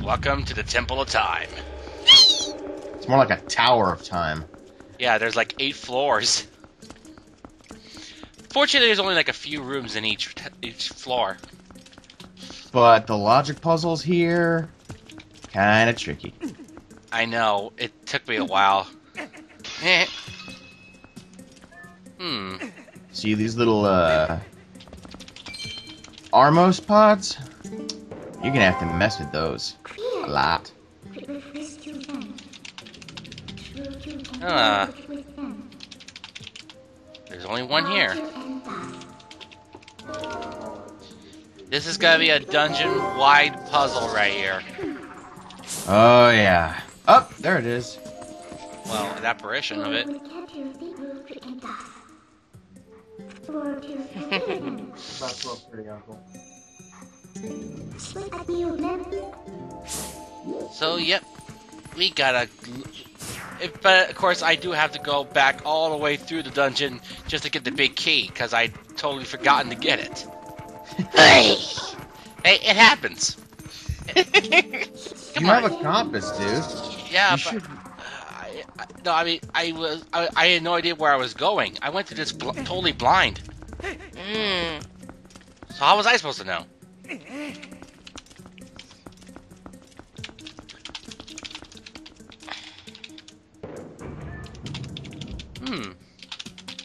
Welcome to the Temple of Time. It's more like a Tower of Time. Yeah, there's like 8 floors. Fortunately, there's only like a few rooms in each floor. But the logic puzzles here, kind of tricky. I know. It took me a while. See these little, Armos pods? You're gonna have to mess with those a lot. There's only one here. This is gonna be a dungeon-wide puzzle right here. Oh, yeah. Oh, there it is. Well, an apparition of it. That's pretty uncle. So, yep. We gotta... But, of course, I do have to go back all the way through the dungeon just to get the big key, because I totally forgotten to get it. Hey, it happens. You have a compass, dude. Yeah, You but... should... no, I mean, I had no idea where I was going. I went to this totally blind. So how was I supposed to know?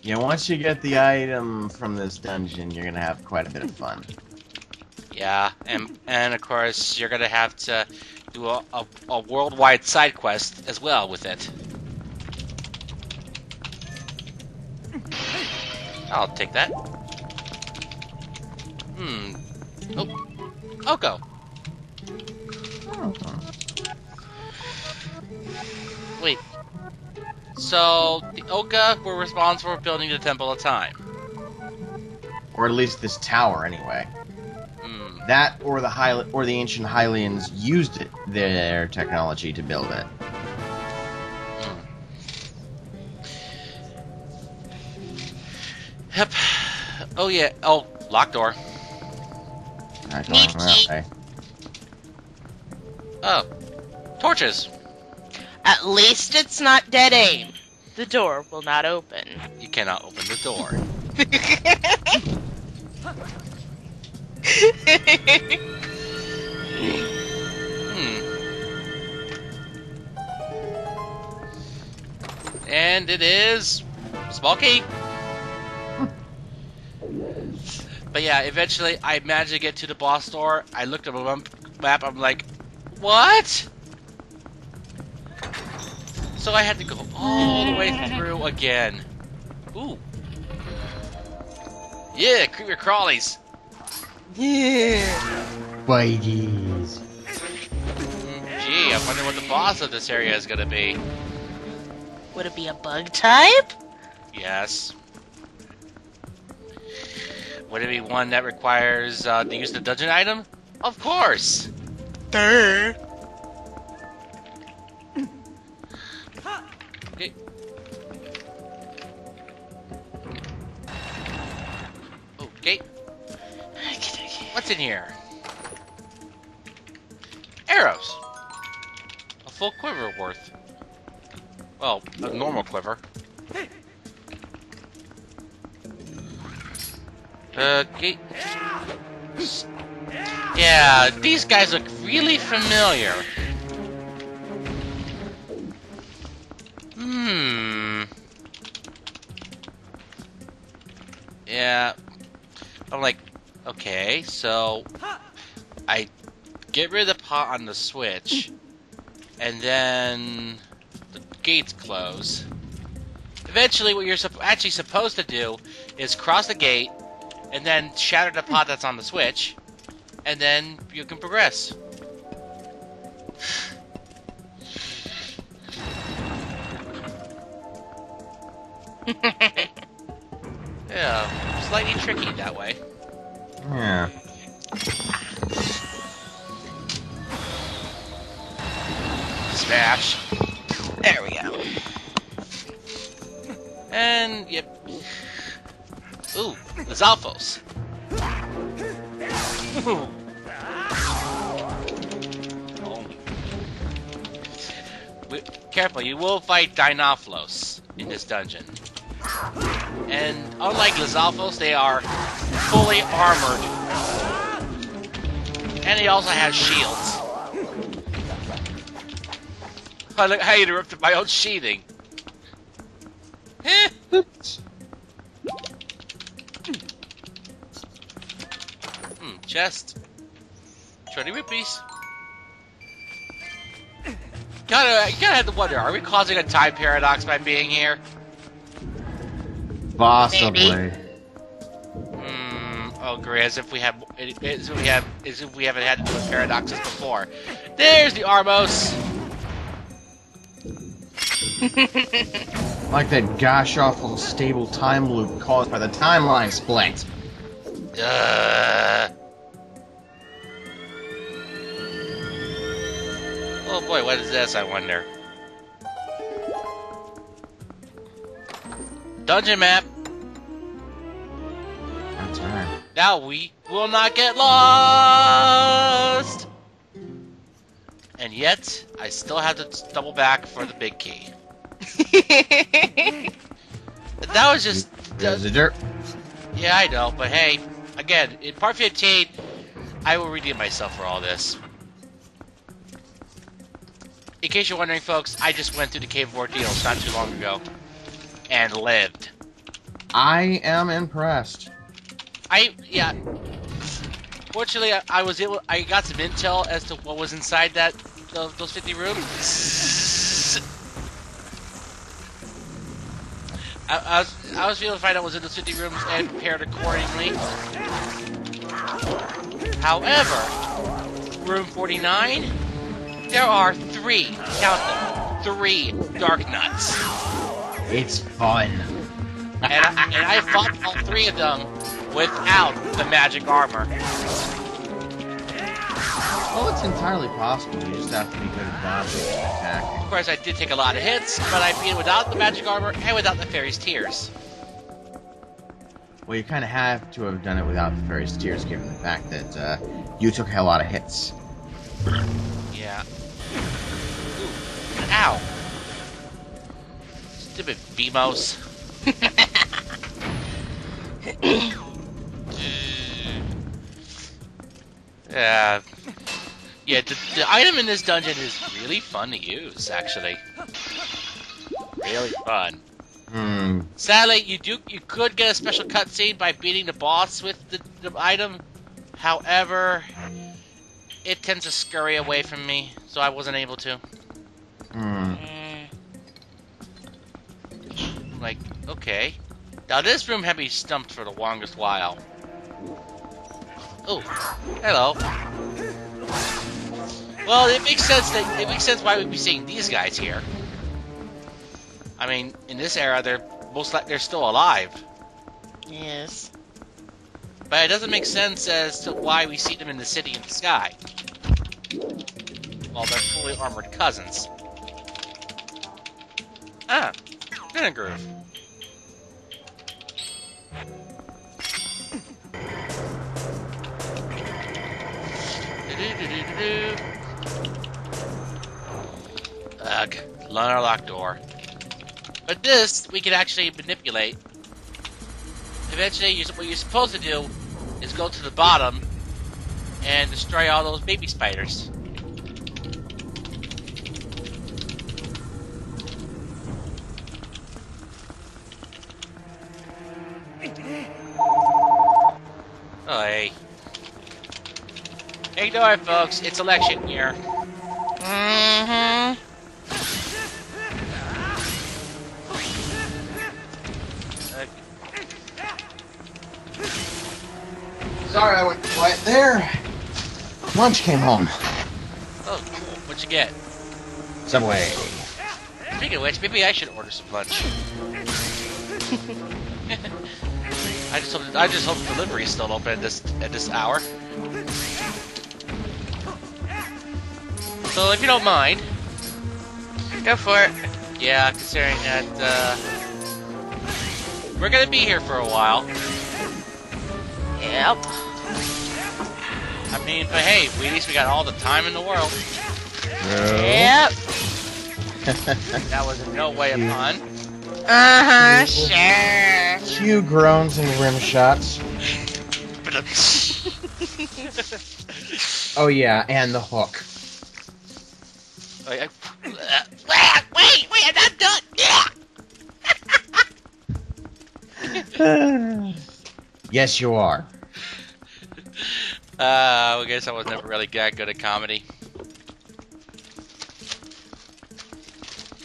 Yeah, once you get the item from this dungeon, you're gonna have quite a bit of fun. Yeah, and of course, you're gonna have to do a worldwide side quest as well with it. I'll take that. Oh. Oko. Wait. So, the Oka were responsible for building the Temple of Time. Or at least this tower, anyway. That, or the ancient Hylians used their technology to build it. Yep. Oh yeah. Oh, locked door. Need key. Okay. Oh, torches. At least it's not dead aim. The door will not open. You cannot open the door. And it is small key. But yeah, eventually I managed to get to the boss door. I looked at the map. I'm like, what? So I had to go all the way through again. Ooh. Yeah, creeper crawlies. Yeah. Biteies. Gee, I wonder what the boss of this area is gonna be. Would it be a bug type? Yes. Would it be one that requires the use of the dungeon item? Of course! Durr. Okay. Okay. What's in here? Arrows! A full quiver worth. Well, a normal quiver. Okay. Yeah, these guys look really familiar. Yeah. I'm like, okay, so I get rid of the pot on the switch, and then the gates close. Eventually, what you're actually supposed to do is cross the gate, and then shatter the pot that's on the switch, and then you can progress. Yeah, slightly tricky that way. Yeah. Smash. There we go. And, yep. Ooh, the Zalfos. Ooh. Oh. careful, you will fight Dinophilos in this dungeon. And unlike Lizalfos, they are fully armored. And he also has shields. Oh, look how you interrupted my own sheathing. Chest. 20 rupees. You gotta have to wonder, are we causing a time paradox by being here? Possibly. Oh great, as if we haven't had to do with paradoxes before. There's the Armos! Like that gosh awful stable time loop caused by the timeline split. Oh boy, what is this, I wonder? Dungeon map! That's right. Now we will not get lost! And yet, I still have to double back for the big key. That was just... There's a dirt. Yeah, I know, but hey, again, in part 15, I will redeem myself for all this. In case you're wondering, folks, I just went through the Cave of Ordeals not too long ago. And lived. I am impressed. Yeah. Fortunately, I got some intel as to what was inside those 50 rooms. I was able to find out what was in those 50 rooms and prepared accordingly. However, room 49, there are 3, count them, 3 Dark Nuts. It's fun. And I fought all 3 of them without the magic armor. Well, it's entirely possible. You just have to be good at dodging and attacking. Of course, I did take a lot of hits, but I beat it without the magic armor and without the fairy's tears. Well, you kind of have to have done it without the fairy's tears, given the fact that you took a lot of hits. Yeah. Ooh. Ow. Stupid BMOs. Yeah, the item in this dungeon is really fun to use, actually. Really fun. Sadly, you could get a special cutscene by beating the boss with the item. However, it tends to scurry away from me, so I wasn't able to. Like, okay. Now this room had me stumped for the longest while. Oh, hello. Well, it makes sense why we'd be seeing these guys here. I mean, in this era, they're still alive. Yes. But it doesn't make sense as to why we see them in the city in the sky. Well, they're fully armored cousins. Ah, in a groove. Ugh, locked door. But this, we can actually manipulate. Eventually, what you're supposed to do is go to the bottom and destroy all those baby spiders. Oh, hey. Ignore it, folks. It's election year. Mm-hmm. Sorry I went quiet there. Lunch came home. Oh, cool. What'd you get? Subway. Speaking of which, maybe I should order some lunch. I just hope the delivery is still open at this hour. So if you don't mind, Go for it. yeah, considering that we're gonna be here for a while. Yep. I mean, but hey, at least we got all the time in the world. Yep. That was in no way a pun. Uh-huh, sure. Cue groans and rim shots. Oh yeah, and the hook. Wait, I'm not done. Yes, you are. I guess I was never really that good at comedy.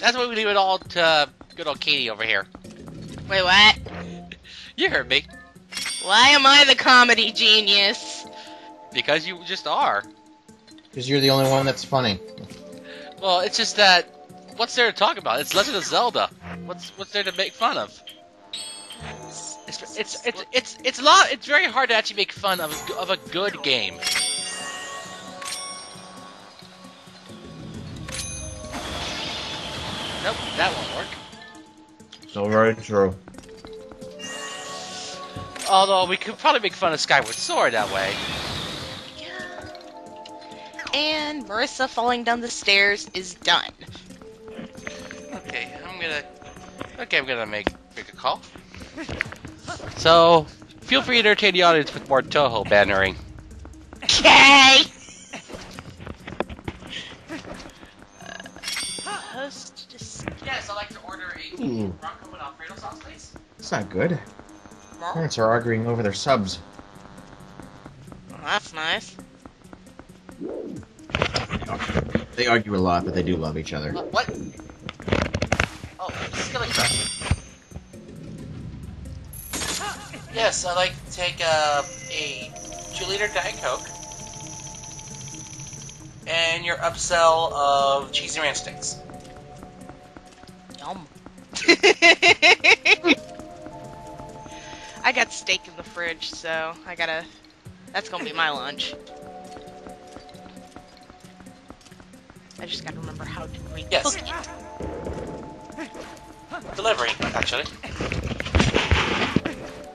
That's why we leave it all to good old Katie over here. Wait, what? You heard me. Why am I the comedy genius? Because you just are. Because you're the only one that's funny. Well, it's just that, what's there to talk about? It's Legend of Zelda. What's there to make fun of? It's a lot. It's very hard to actually make fun of a good game. Nope, that won't work. So very true. Although we could probably make fun of Skyward Sword that way. And Marissa falling down the stairs is done. Okay, I'm gonna make a call. So, feel free to entertain the audience with more Toho bannering. Okay. Yes, I'd like to order a Ooh. Bronco and Alfredo sauce, please. It's not good. Parents are arguing over their subs. Well, that's nice. They argue a lot, but they do love each other. What? Oh, Skillet Crush. Yes, I'd like to take a 2-liter Diet Coke and your upsell of cheesy ranch sticks. Yum. I got steak in the fridge, so that's gonna be my lunch. I just gotta remember how to make Yes. it. Delivery, actually.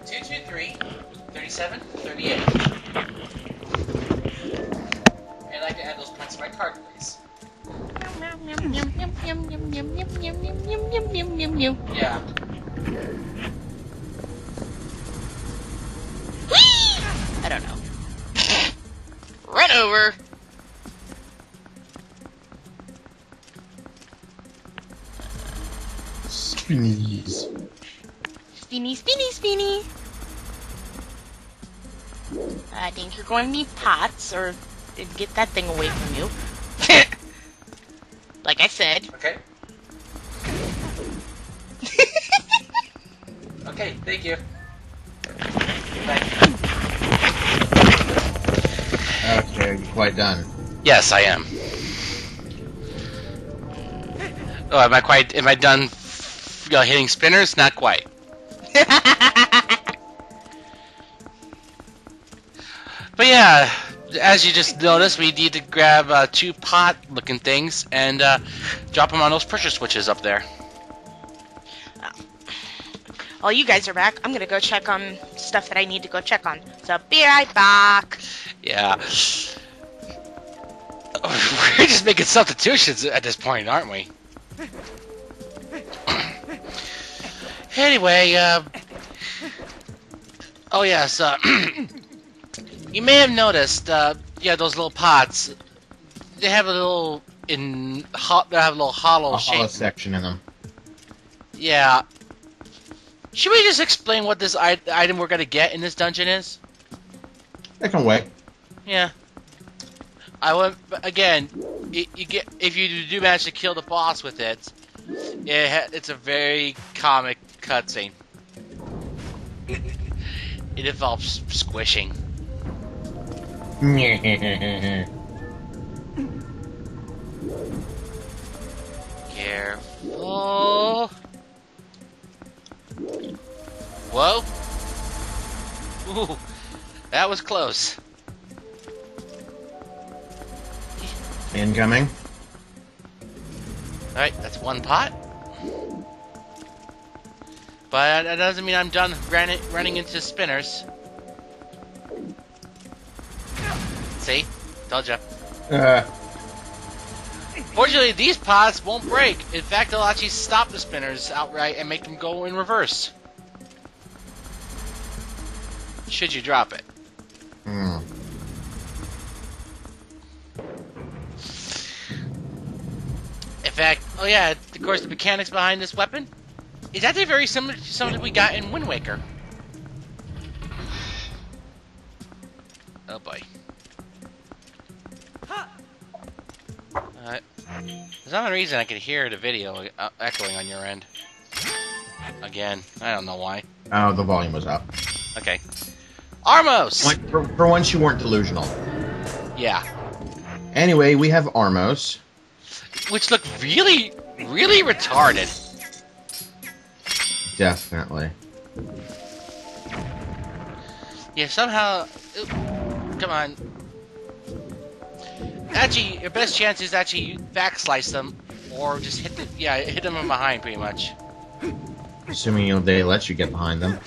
223 37 38. I'd like to add those points to my card, please. Yeah. I don't know. Run over. Spinnies. Spinny, spinny, spinny. I think you're going to need pots, or get that thing away from you. Like I said. Okay. Okay, thank you. Bye. Okay, are you quite done? Yes, I am. Oh, am I done hitting spinners? Not quite. But yeah, as you just noticed, we need to grab 2 pot-looking things and drop them on those pressure switches up there. While you guys are back, I'm gonna go check on stuff that I need to go check on. So be right back. Yeah. We're just making substitutions at this point, aren't we? Anyway, oh yes, you may have noticed, yeah, those little pots, they have a little hollow shape. Hollow section in them. Yeah. Should we just explain what this item we're gonna get in this dungeon is? They can wait. Yeah. Again, if you do manage to kill the boss with it, it's a very comic cutscene. It involves squishing. Careful. Whoa. Ooh, that was close. Incoming. Alright, that's 1 pot. But that doesn't mean I'm done running into spinners. See? Told ya. Fortunately, these pods won't break. In fact, they'll actually stop the spinners outright and make them go in reverse. Should you drop it. Hmm. In fact, oh yeah, of course, the mechanics behind this weapon is actually very similar to something we got in Wind Waker. Oh boy. There's not a reason I could hear the video echoing on your end. Again, I don't know why. Oh, the volume was up. Okay. Armos! For once, you weren't delusional. Yeah. Anyway, we have Armos. Which look really, really retarded. Definitely. Yeah, somehow... Come on. Actually, your best chance is actually you backslice them, or just hit them from behind, pretty much. Assuming they let you get behind them.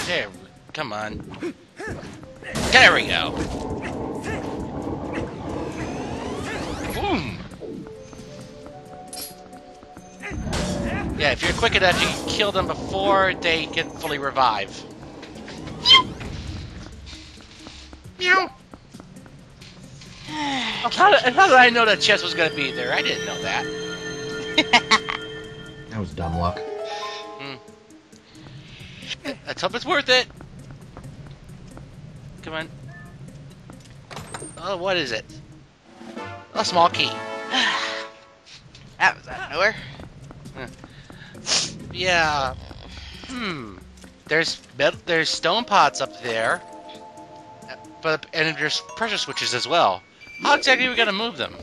There, come on. There we go. Boom. Yeah, if you're quick enough, you can kill them before they can fully revive. Meow. How did I know that chest was going to be there? I didn't know that. That was dumb luck. Let's hope it's worth it. Come on. Oh, what is it? A small key. That was out of nowhere. Yeah. There's stone pots up there, and there's pressure switches as well. How exactly are we gonna move them?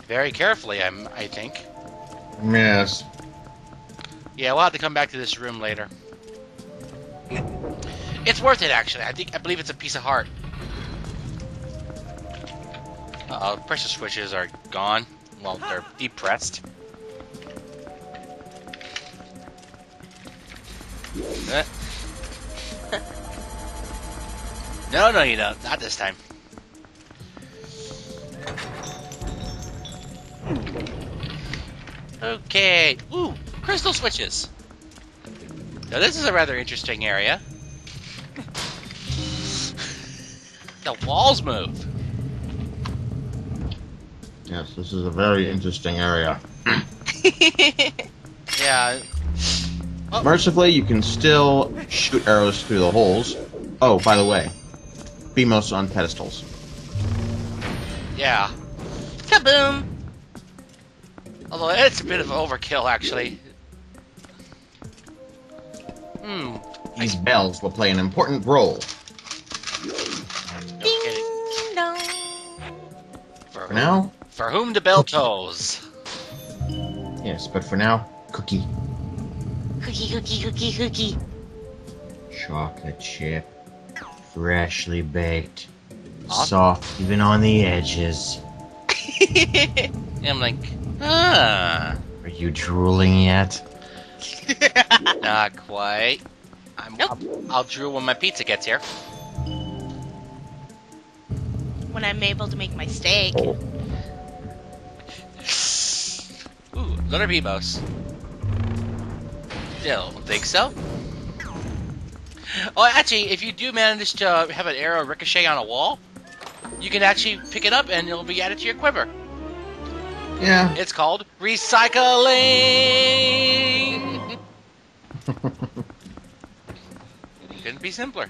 Very carefully, I think. Yes. Yeah, we'll have to come back to this room later. It's worth it, actually. I believe it's a piece of heart. Uh-oh, pressure switches are gone. Well, they're depressed. No, you don't. Not this time. Okay. Ooh, crystal switches. Now this is a rather interesting area. The walls move. Yes, this is a very interesting area. Yeah. Oh. Mercifully, you can still shoot arrows through the holes. Oh, by the way, Beamos on pedestals. Yeah. Kaboom! Although it's a bit of overkill, actually. These bells will play an important role. No kidding. Ding dong. For now? For whom the bell tolls. Yes, but for now, cookie. Cookie. Chocolate chip. Freshly baked. Awesome. Soft even on the edges. And I'm like, ah. Are you drooling yet? Not quite. Nope. I'll drool when my pizza gets here. When I'm able to make my steak. Oh. Ooh, another Beamos. Don't think so. Oh, actually, if you do manage to have an arrow ricochet on a wall, you can actually pick it up and it'll be added to your quiver. Yeah. It's called recycling! Couldn't be simpler.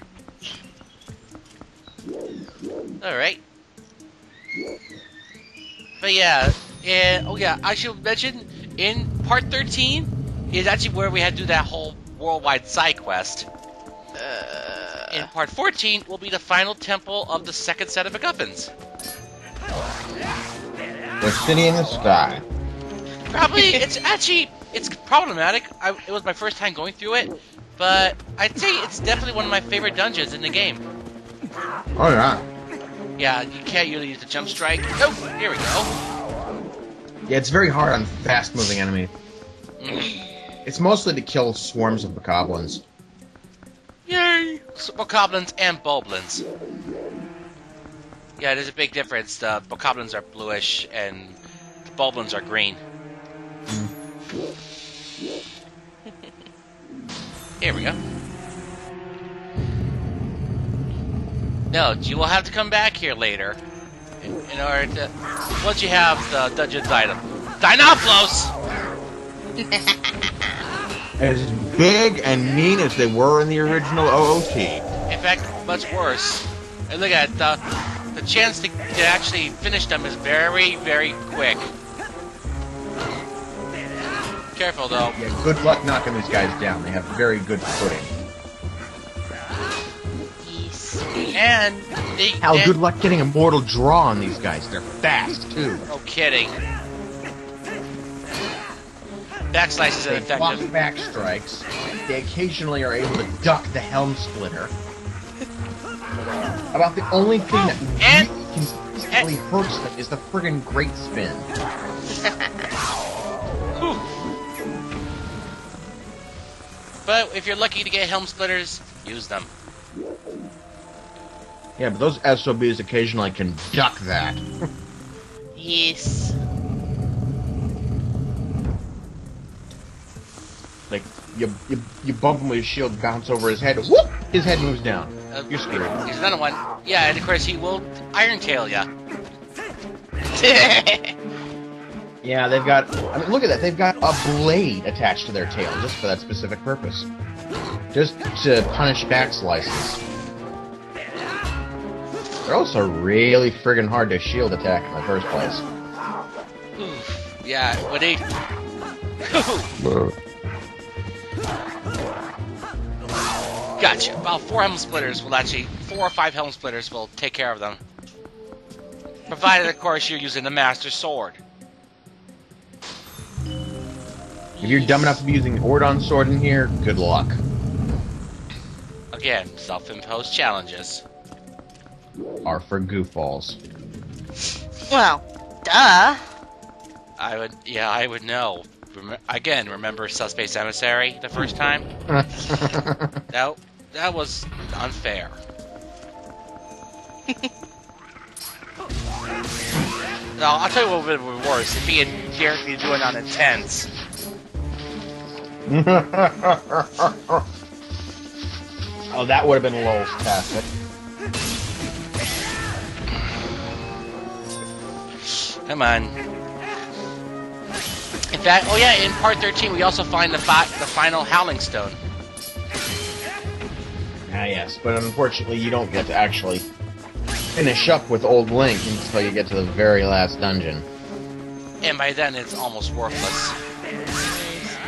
Alright. But yeah, and oh yeah, I should mention, in part 13 is actually where we had to do that whole worldwide side quest. In part 14 will be the final temple of the second set of MacGuffins. The city in the sky. Probably, it's problematic. It was my first time going through it, but I'd say it's definitely one of my favorite dungeons in the game. Oh yeah. Yeah, you can't usually use the jump strike. Oh, here we go. Yeah, it's very hard on fast-moving enemies. It's mostly to kill swarms of goblins. Yay! bokoblins and boblins. Yeah, there's a big difference. The bokoblins are bluish and the boblins are green. Here we go. No, you will have to come back here later in order to... Once you have the dungeon's item. Dinoplos! As big and mean as they were in the original OOT. In fact, much worse. And look at the chance to actually finish them is very, very quick. Careful though. Yeah, good luck knocking these guys down. They have very good footing. Yes. And Good luck getting a mortal draw on these guys. They're fast too. No kidding. Backslice is They block ineffective. back strikes. They occasionally are able to duck the helm splitter. About the only thing that And- really consistently hurts them is the friggin' great spin. Whew. But if you're lucky to get helm splitters, use them. Yeah, but those SOBs occasionally can duck that. Yes. Like, you bump him with his shield, bounce over his head, whoop! His head moves down. You're screwed. There's another one. Yeah, and of course he will Iron Tail ya. Yeah, they've got... I mean, look at that. They've got a blade attached to their tail, just for that specific purpose. Just to punish back slices. They're also really friggin' hard to shield attack in the first place. Oof. Yeah, when they... Gotcha. About 4 helm splitters will actually... 4 or 5 helm splitters will take care of them. Provided, of course, you're using the Master Sword. If you're dumb enough to be using the Ordon sword in here, good luck. Again, self-imposed challenges. Are for goofballs. Well, duh. I would know. Again, remember Subspace Emissary the first time? That was unfair. No, I'll tell you what would have been worse. If he had dared me to do it on Intense. Oh, that would have been lol-tastic. Come on. In fact, oh yeah, in part 13 we also find the final Howling Stone. Ah, yes, but unfortunately you don't get to actually finish up with Old Link until you get to the very last dungeon. And by then it's almost worthless.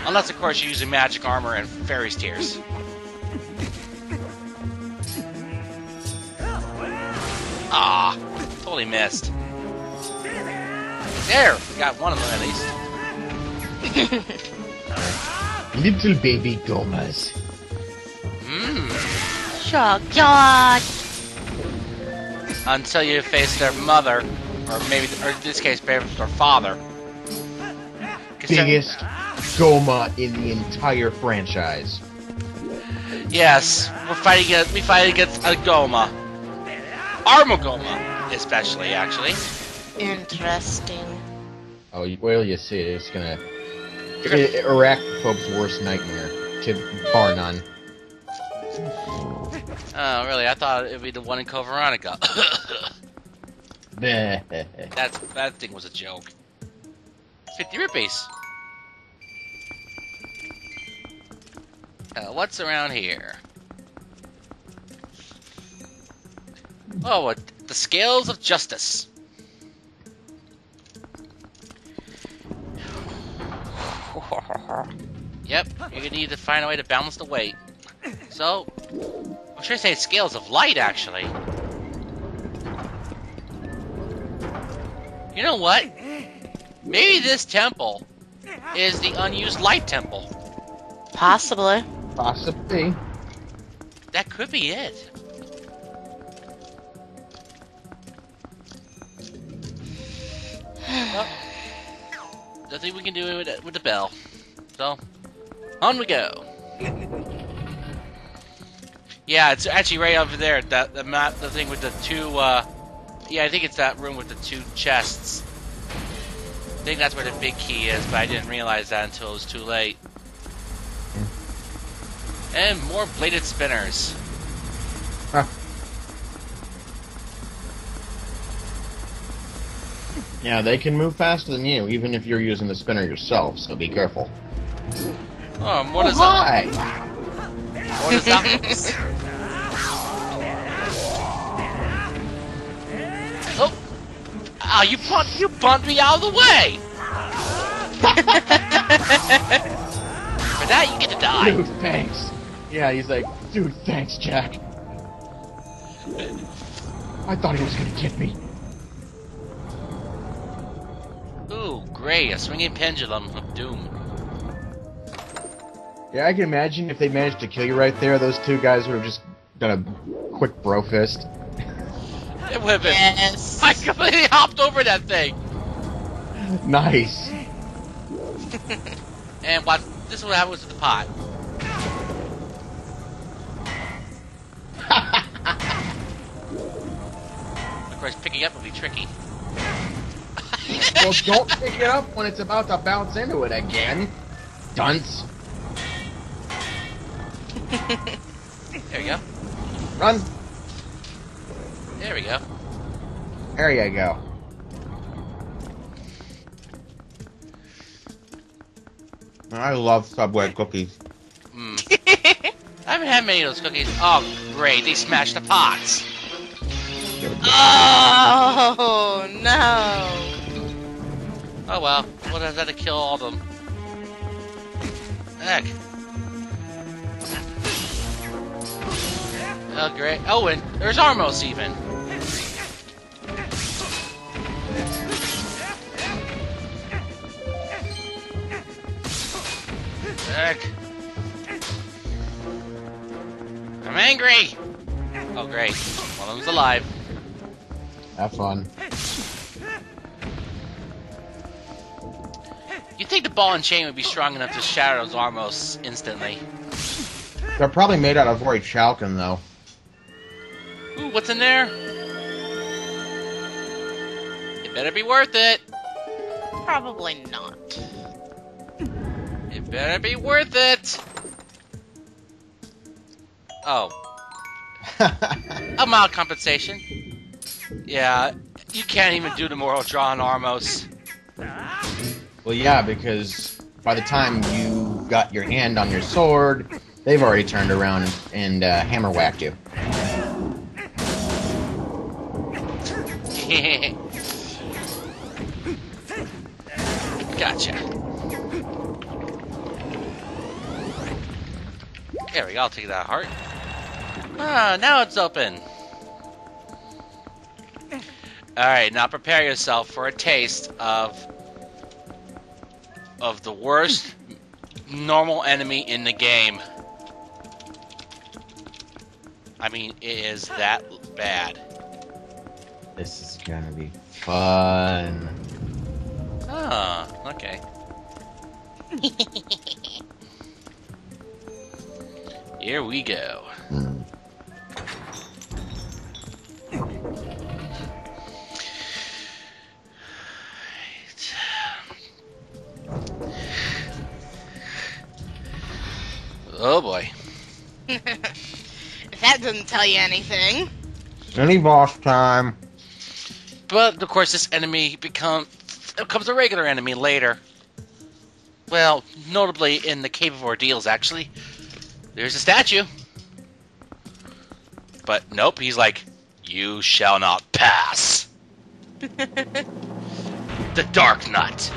Unless, of course, you're using magic armor and fairy's tears. Ah, totally missed. There, got one of them at least. Little baby Gomas. Mmm. Chocolate. Until you face their mother, or maybe, or in this case, their father. Biggest Goma in the entire franchise. Yes, we fight against a Goma. Armagoma, especially, actually. Interesting. Oh, well, you see, it's gonna... Arachnophob's worst nightmare, bar none. Oh, really? I thought it would be the one in Cove Veronica. That thing was a joke. 50 rupees. What's around here? Oh, the Scales of Justice. Yep, you're gonna need to find a way to balance the weight. So, I should say Scales of Light, actually. You know what? Maybe this temple is the unused light temple. Possibly. Possibly. That could be it. Well, nothing we can do with the bell. So, on we go. Yeah, it's actually right over there. The map, the thing with the two. Yeah, I think it's that room with the two chests. I think that's where the big key is, but I didn't realize that until it was too late. And more bladed spinners. Huh. Yeah, they can move faster than you, even if you're using the spinner yourself, so be careful. What is that? Hi! What is that? Oh! Ah, you bumped me out of the way! For that, you get to die. Dude, thanks. Yeah, he's like, dude, thanks, Jack. I thought he was gonna get me. Ooh, great, a swinging pendulum of doom. Yeah, I can imagine if they managed to kill you right there, those two guys would have just done a quick bro fist. It would have been. Yes. I completely hopped over that thing. Nice. And what? This is what happens with the pot. Of course, picking up will be tricky. Well, don't pick it up when it's about to bounce into it again. Dunce. There we go. Run. There we go. There you go. I love Subway cookies. I haven't had many of those cookies. Oh, great, they smashed the pots. Oh no! Oh well, we'll have to kill all of them. Heck. Oh great. Oh, and there's Armos even. Heck. I'm angry! Oh great, one of them's alive. Have fun. You'd think the ball and chain would be strong enough to shatter those Armos instantly. They're probably made out of Void Chalcon, though. Ooh, what's in there? It better be worth it. Probably not. It better be worth it. Oh. A mild compensation. Yeah, you can't even do the moral draw on Armos. Well, yeah, because by the time you got your hand on your sword, they've already turned around and hammer whacked you. Gotcha. There we go, I'll take that heart. Ah, now it's open. Alright, now prepare yourself for a taste of the worst normal enemy in the game. I mean, it is that bad. This is gonna be fun. Ah, okay. Here we go. Oh boy. That doesn't tell you anything. Any boss time. But of course, this enemy becomes a regular enemy later. Well, notably in the Cave of Ordeals, actually. There's a statue. But nope, he's like, you shall not pass. The Dark Knight.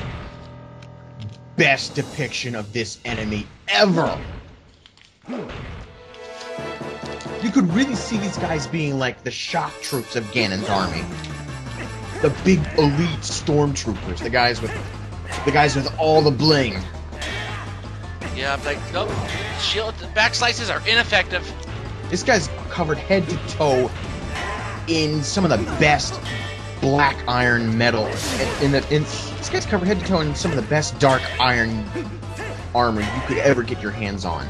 Best depiction of this enemy ever. You could really see these guys being like the shock troops of Ganon's army. The big elite stormtroopers, the guys with all the bling. Yeah, like nope. Shield back slices are ineffective. This guy's covered head to toe in some of the best black iron metal. This guy's covered head to toe in some of the best dark iron armor you could ever get your hands on.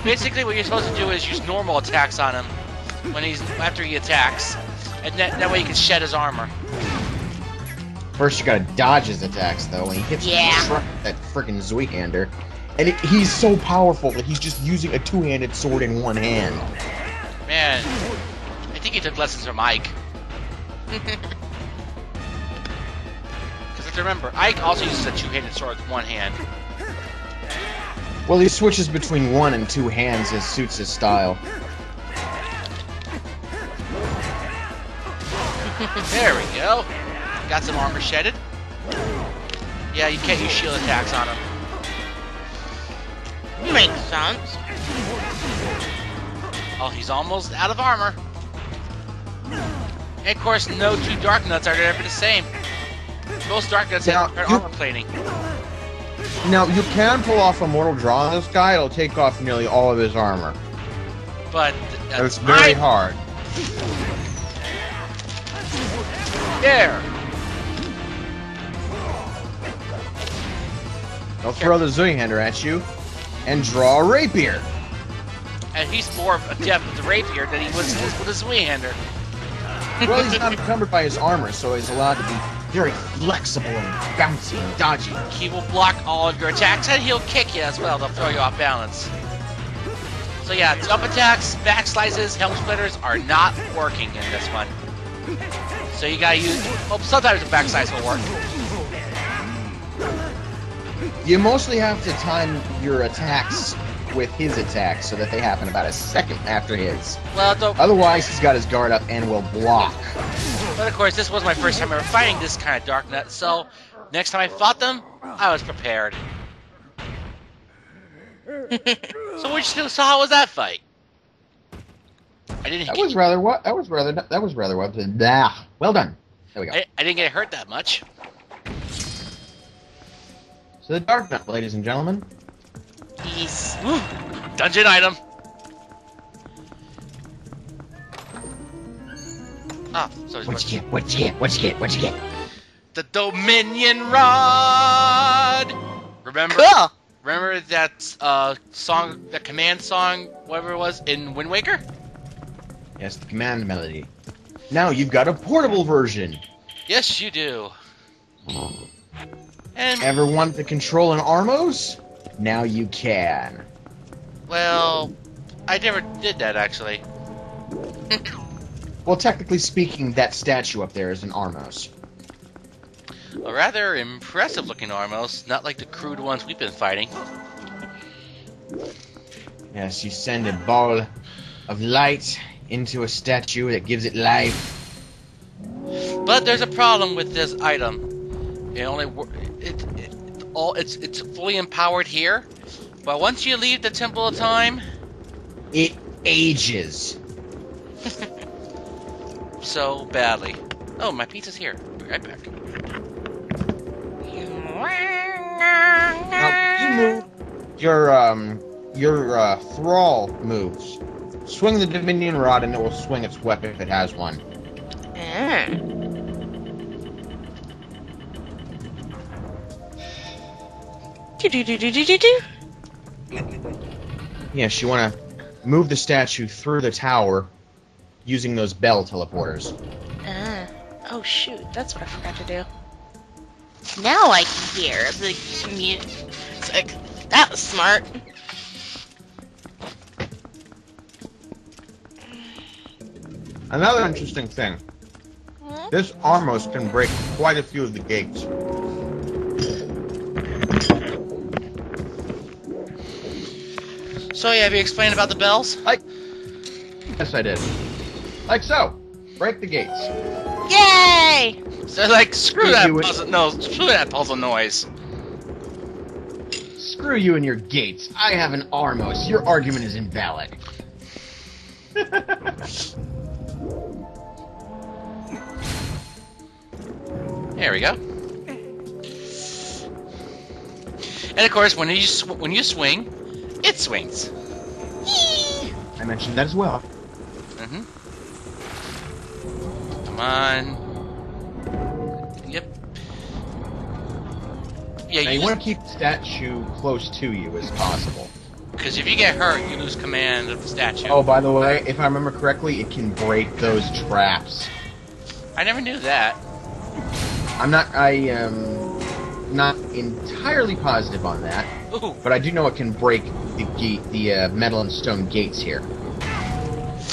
Basically, what you're supposed to do is use normal attacks on him when after he attacks, and that way you can shed his armor. First, you gotta dodge his attacks, though, when he hits that frickin' Zweihander. And he's so powerful that he's just using a two-handed sword in one hand. Man, I think he took lessons from Ike. Because if you remember, Ike also uses a two-handed sword with one hand. Well, he switches between one and two hands as suits his style. There we go. Got some armor shedded. Yeah, you can't use shield attacks on him. Makes sense. Oh, he's almost out of armor. And of course, no two Dark Nuts are ever the same. Most Dark Nuts have armor plating. Now, you can pull off a mortal draw on this guy. It'll take off nearly all of his armor. But it's very hard. There. I'll throw the Zweihander at you and draw a rapier. And he's more adept with the rapier than he was with the Zweihander. Well, he's not encumbered by his armor, so he's allowed to be very flexible and bouncy and dodgy. He will block all of your attacks, and he'll kick you as well. They'll throw you off balance. So yeah, jump attacks, back slices, helm splitters are not working in this one. So you gotta use... Well, sometimes the back slice will work. You mostly have to time your attacks with his attacks so that they happen about a second after his. Well, otherwise, he's got his guard up and will block. But of course, this was my first time ever fighting this kind of Dark Nut, so next time I fought them, I was prepared. So how was that fight? I didn't. That was rather well done. There we go. I didn't get hurt that much. So the Dark Nut, ladies and gentlemen. Yes. Dungeon item. Ah, so what you get? The Dominion Rod. Remember? Cool. Remember that song, that command song, whatever it was, in Wind Waker? Yes, the command melody. Now you've got a portable version. Yes, you do. And ever wanted to control an Armos? Now you can. Well, I never did that actually. Well, technically speaking, that statue up there is an Armos. A rather impressive looking Armos, not like the crude ones we've been fighting. Yes, you send a ball of light into a statue that gives it life. But there's a problem with this item. It only it's fully empowered here, but once you leave the Temple of Time, it ages. So badly. Oh, my pizza's here. Be right back. Now, you move your thrall moves. Swing the Dominion Rod and it will swing its weapon if it has one. Yes, you want to move the statue through the tower using those bell teleporters. Oh shoot, that's what I forgot to do. Now I can hear the music. That was smart. Another interesting thing. This Armos can break quite a few of the gates. So, yeah, have you explained about the bells? Yes, I did. Like so. Break the gates. Yay! So, like, screw that puzzle noise. Screw you and your gates. I have an Armos. Your argument is invalid. There we go. And of course, when you swing, it swings. I mentioned that as well. Mm-hmm. Come on. Yep. Yeah, now you want to keep the statue close to you as possible. because if you get hurt, you lose command of the statue. Oh, by the way, if I remember correctly, it can break those traps. I never knew that. I am not entirely positive on that, Ooh. but I do know it can break the metal and stone gates here.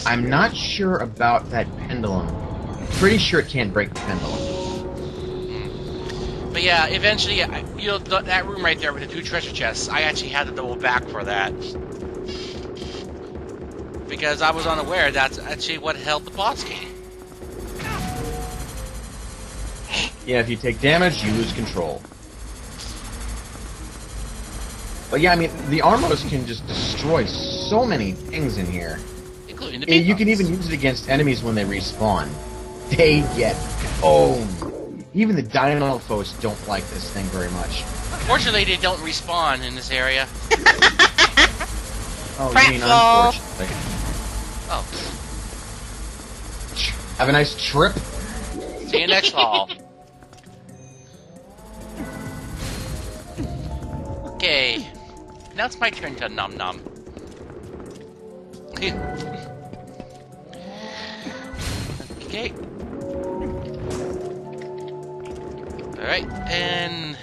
I'm not sure about that pendulum. Pretty sure it can't break the pendulum. But yeah, eventually, that room right there with the 2 treasure chests, I actually had to double back for that. Because I was unaware that's actually what held the boss key. Yeah, if you take damage, you lose control. But yeah, I mean, the Armos can just destroy so many things in here. Including the big You can ones. even use it against enemies when they respawn. They get owned. Even the Dino-Foes don't like this thing very much. Fortunately, they don't respawn in this area. Oh, you mean Pratfall. unfortunately. Oh, Have a nice trip. see you next fall. Okay, now it's my turn to nom nom. Okay. Alright, and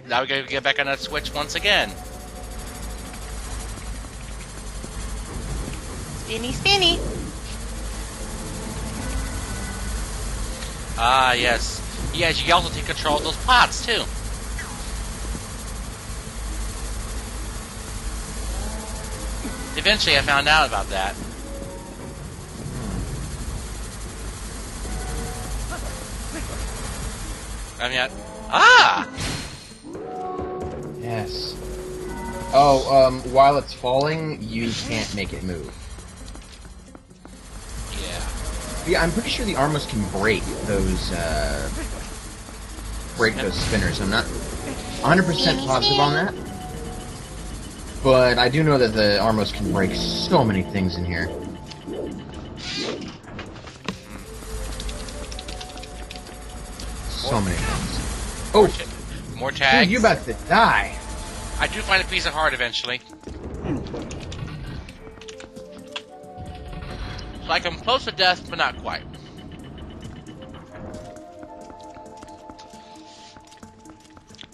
now we gotta get back on that switch once again. Spinny, spinny. Ah, yes. Yes, you can also take control of those pots, too. Eventually, I found out about that. I mean, Yes. Oh, while it's falling, you can't make it move. Yeah. Yeah, I'm pretty sure the Armos can break those spinners. I'm not 100% positive on that. But I do know that the Armos can break so many things in here. So many things. Oh, More tags. dude, you about to die. I do find a piece of heart eventually. Like I'm close to death, but not quite.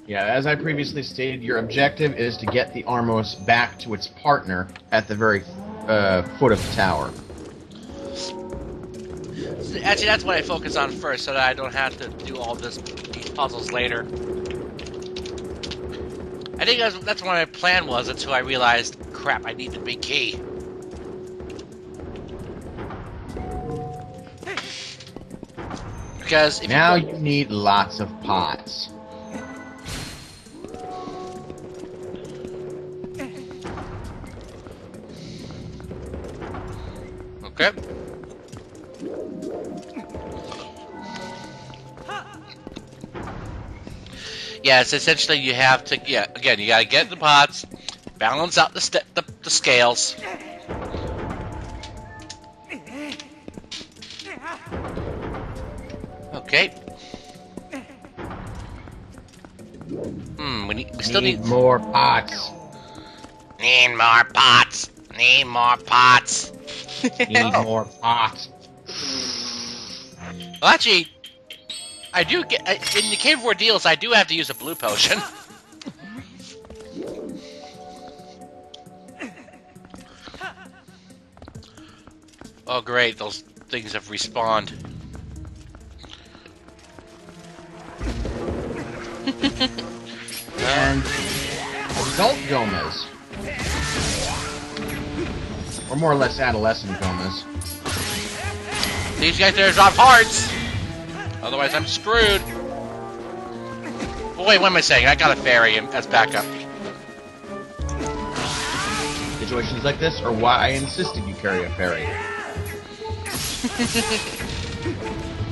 Yeah, as I previously stated, your objective is to get the Armos back to its partner at the very foot of the tower. Actually, that's what I focus on first, so that I don't have to do all these puzzles later. I think that's what my plan was until I realized, crap, I need the big key. Because if Now you you need lots of pots. okay. Yeah, it's essentially you have to. Yeah, again, you gotta get the pots, balance out the scales. Okay. We still need more pots. Need more pots. Need more pots. Need more pots. Well, actually, I do get in the Cave of Ordeals. I do have to use a blue potion. Oh, great! Those things have respawned. And adult Gomas. Or more or less adolescent Gomas. These guys there drop hearts. Otherwise, I'm screwed. But wait, what am I saying? I got a fairy as backup. Situations like this are why I insisted you carry a fairy.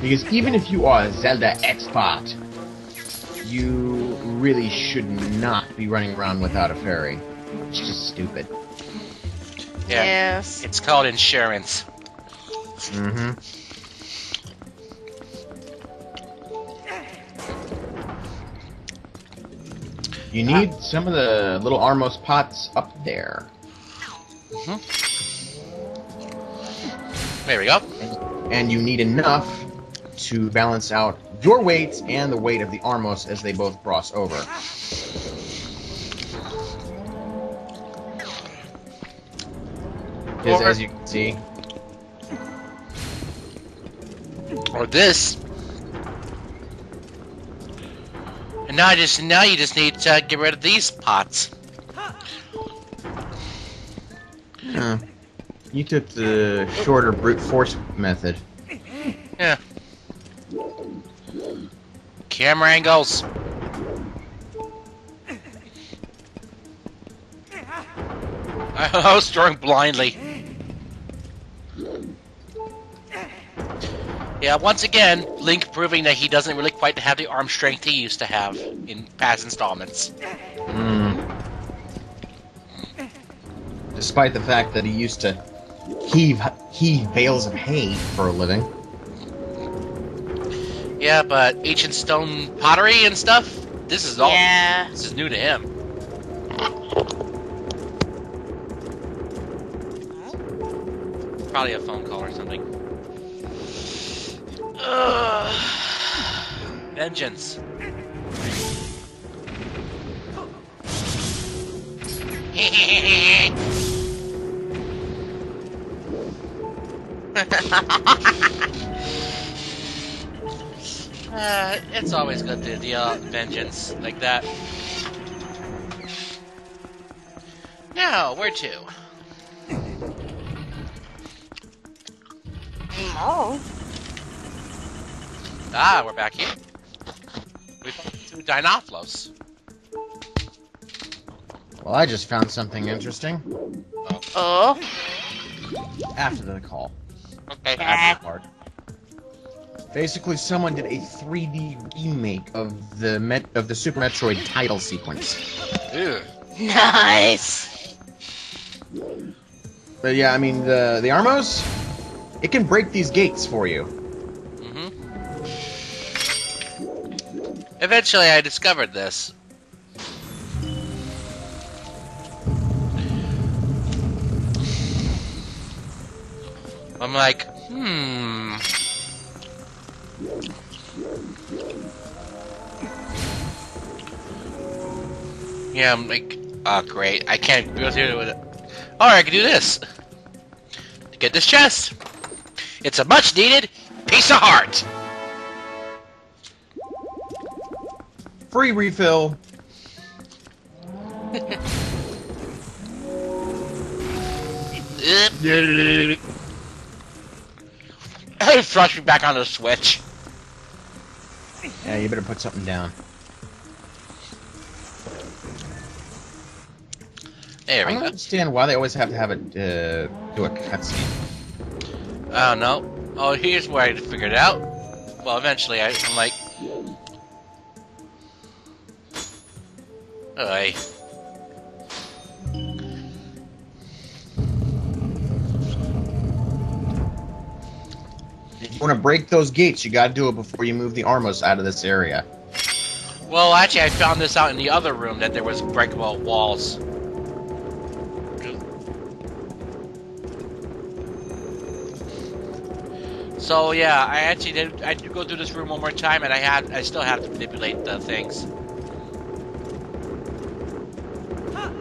Because even if you are a Zelda expert, you really should not be running around without a fairy. It's just stupid. Yeah, Yes. it's called insurance. Mm-hmm. You need some of the little Armos pots up there. There we go. And you need enough to balance out your weight and the weight of the Armos as they both cross over. Because as you can see... Or this. And now you just need to get rid of these pots. You took the shorter brute force method. Yeah. Camera angles. I was throwing blindly. Yeah, once again, Link proving that he doesn't really quite have the arm strength he used to have in past installments. Despite the fact that he used to heave bales of hay for a living. Yeah, but ancient stone pottery and stuff, this is all. Yeah. This is new to him. Probably a phone call or something. Vengeance. It's always good to deal out vengeance like that. Now, where to? Oh. Ah, we're back here. We found 2 Dinoplos. Well, I just found something interesting. Oh. After the call. Okay. After the part. Basically, someone did a 3D remake of the Super Metroid title sequence. Ew. Nice. But yeah, I mean, the Armos, it can break these gates for you. Eventually, I discovered this. I'm like, Yeah, I'm like, oh great, I can't go through with it. Alright, I can do this. To get this chest. It's a much needed piece of heart. Free refill. Flush me back on the Switch. Yeah, you better put something down. There I we don't go. understand why they always have to have it do a cutscene. Oh no. Oh, here's where I figured it out. Well, eventually I'm like, Oi. If you want to break those gates, you gotta do it before you move the Armos out of this area. Well, actually, I found this out in the other room that there was breakable walls. So yeah, I did go through this room one more time, and I still have to manipulate the things.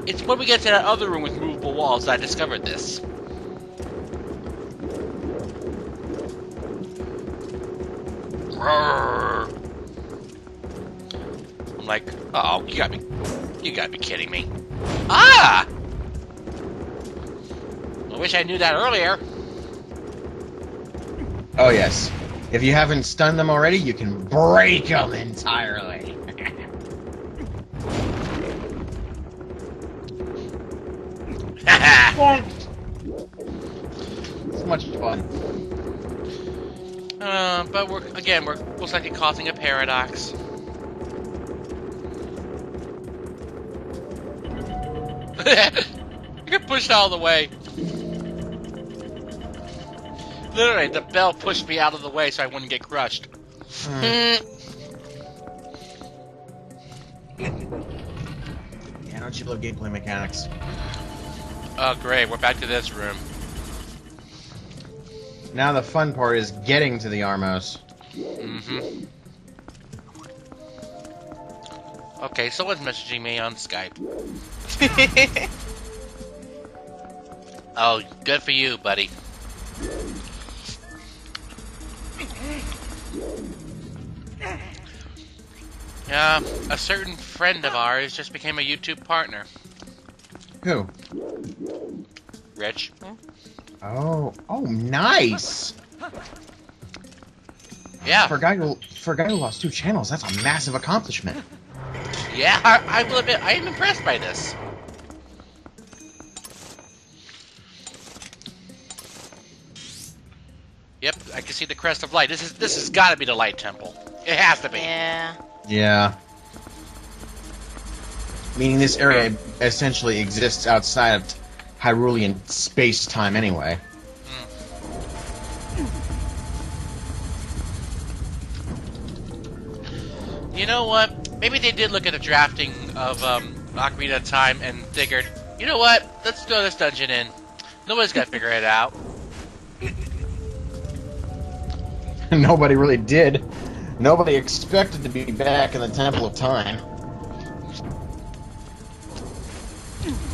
It's when we get to that other room with movable walls that I discovered this. Roar. I'm like, oh, you gotta be kidding me. Ah! I wish I knew that earlier. Oh yes. If you haven't stunned them already, you can break them entirely. It's much fun. But we're most likely causing a paradox. You get pushed out of the way. Literally, the bell pushed me out of the way so I wouldn't get crushed. much you love gameplay mechanics. Oh, great. We're back to this room. Now the fun part is getting to the Armos. Mm-hmm. Okay, someone's messaging me on Skype. Oh, good for you, buddy. A certain friend of ours just became a YouTube partner. Who? Rich. Oh, nice. Yeah. For a guy who lost 2 channels, that's a massive accomplishment. Yeah, I will admit, I am impressed by this. Yep, I can see the crest of light. This has got to be the light temple. It has to be. Yeah. Yeah. Meaning this area essentially exists outside of Hyrulean space-time anyway. You know what? Maybe they did look at the drafting of Ocarina of Time and figured, you know what? Let's throw this dungeon in. Nobody's got to figure it out. Nobody really did. Nobody expected to be back in the Temple of Time.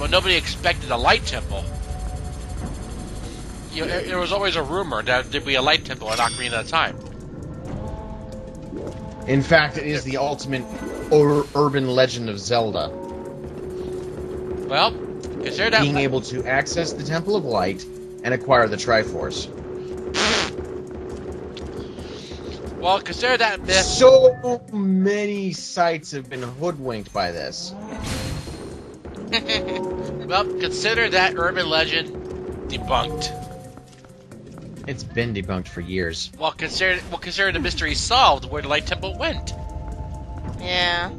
Well, nobody expected a light temple. You know, there was always a rumor that there'd be a light temple in Ocarina of Time. In fact, it is the ultimate urban legend of Zelda. Well, consider that being able to access the Temple of Light and acquire the Triforce. Well, consider that myth. So many sites have been hoodwinked by this. Well, consider that urban legend debunked. It's been debunked for years. Well, consider the mystery solved where the light temple went. Yeah.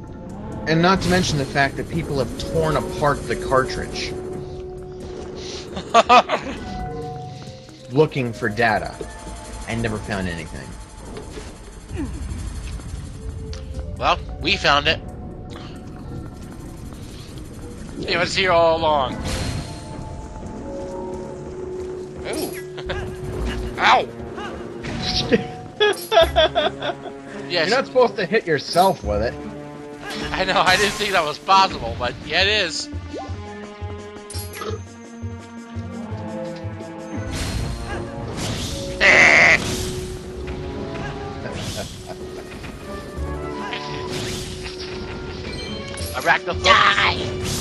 And not to mention the fact that people have torn apart the cartridge looking for data and never found anything. Well, we found it. It was here all along. Ooh. Ow! Yes. You're not supposed to hit yourself with it. I know, I didn't think that was possible, but yeah, it is.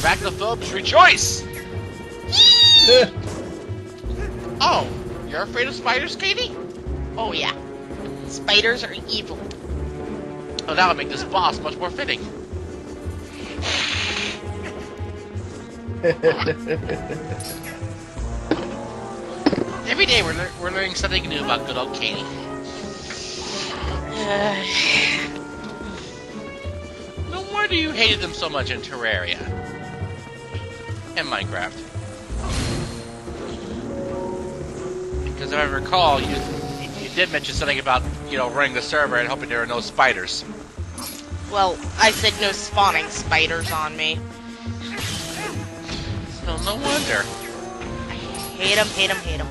Arachnophobes, rejoice! Oh, you're afraid of spiders, Katie? Oh yeah. Spiders are evil. Oh, that would make this boss much more fitting. Every day we're learning something new about good old Katie. No wonder you hated them so much in Terraria and Minecraft. Because if I recall, you did mention something about, you know, running the server and hoping there are no spiders. Well, I said no spawning spiders on me. So no wonder. Hate them, hate them, hate them.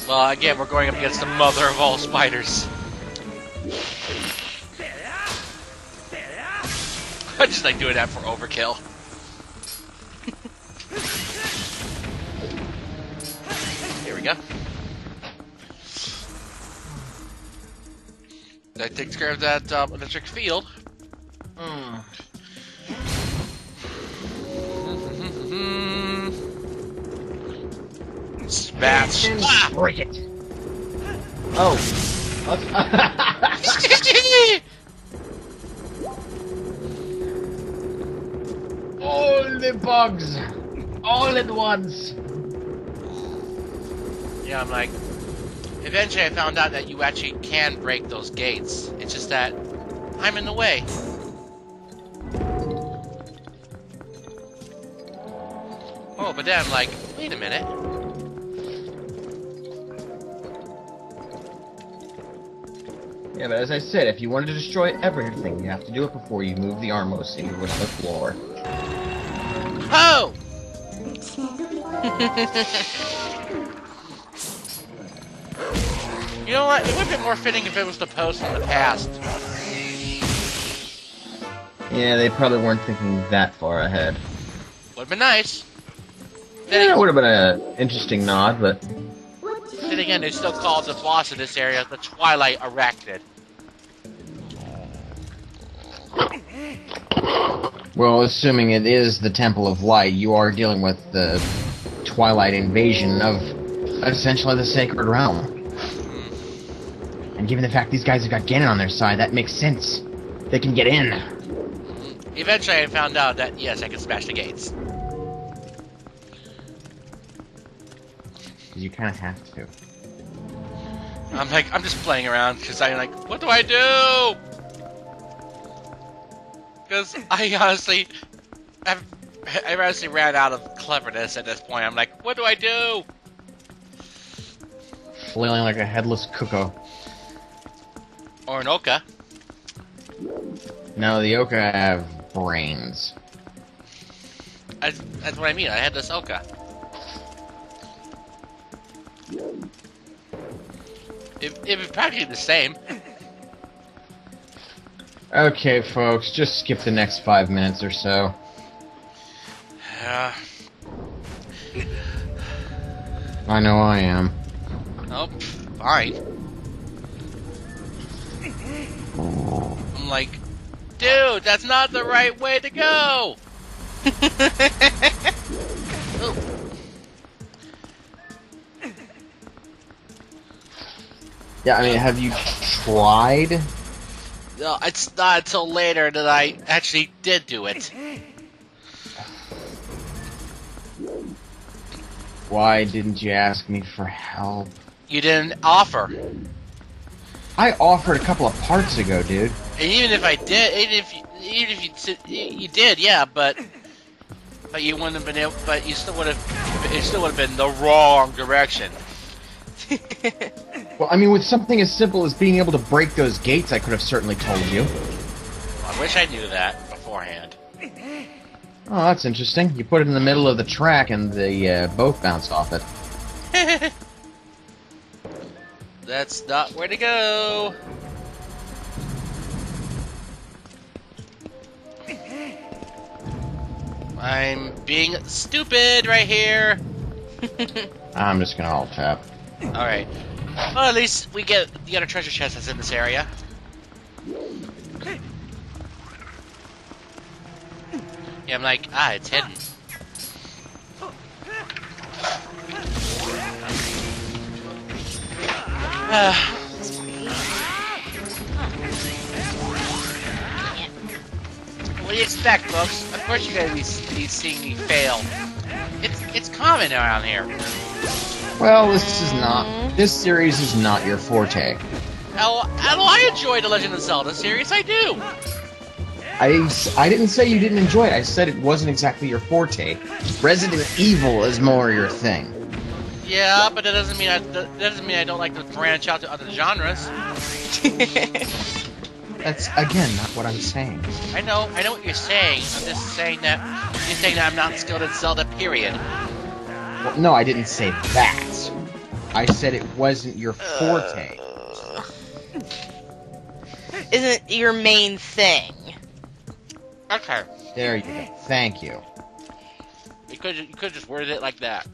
Well, again, we're going up against the mother of all spiders. I just like doing that for overkill. Here we go. That takes care of that electric field. Smash! Break it. Oh. All the bugs, all at once. Yeah, I'm like, eventually I found out that you actually can break those gates. It's just that I'm in the way. Oh, but then I'm like, wait a minute. Yeah, but as I said, if you wanted to destroy everything, you have to do it before you move the Armos into another floor. You know what? It would have been more fitting if it was the post from the past. Yeah, they probably weren't thinking that far ahead. Would have been nice. Yeah, it would have been an interesting nod, but... Then again, they still call the boss of this area the Twilight Arachnid. Well, assuming it is the Temple of Light, you are dealing with the Twilight invasion of essentially the Sacred Realm. And given the fact these guys have got Ganon on their side, that makes sense. They can get in. Eventually, I found out that, yes, I can smash the gates. Because you kind of have to. I'm just playing around, because I'm like, what do I do? Because I honestly ran out of cleverness at this point. I'm like, what do I do? Flailing like a headless cuckoo. Or an Oka. No, the Oka have brains. That's what I mean. I had this Oka. It was practically the same. Okay, folks, just skip the next 5 minutes or so. I know I am. Oh, fine. I'm like, dude, that's not the right way to go! Oh. Yeah, I mean, have you tried? No, it's not until later that I actually did do it. Why didn't you ask me for help? You didn't offer. I offered a couple of parts ago, dude. And even if I did, even if you did, yeah, but you wouldn't have been able, but it still would have been the wrong direction. Well, I mean, with something as simple as being able to break those gates, I could have certainly told you. I wish I knew that beforehand. Oh, that's interesting. You put it in the middle of the track and the both bounced off it. That's not where to go. I'm being stupid right here. I'm just gonna alt tap. Alright. Well, at least we get the other treasure chest that's in this area. Yeah, I'm like, it's hidden. What do you expect, folks? Of course you're gonna be seeing me fail. It's common around here. Well, this series is not your forte. Hell, I enjoy the Legend of Zelda series, I do! I didn't say you didn't enjoy it, I said it wasn't exactly your forte. Resident Evil is more your thing. Yeah, but that doesn't mean I don't like to branch out to other genres. That's, again, not what I'm saying. I know what you're saying. I'm just saying that you're saying that I'm not skilled at Zelda, period. Well, no, I didn't say that. I said it wasn't your forte. Isn't your main thing. Okay. There you go. Thank you. You could just worded it like that.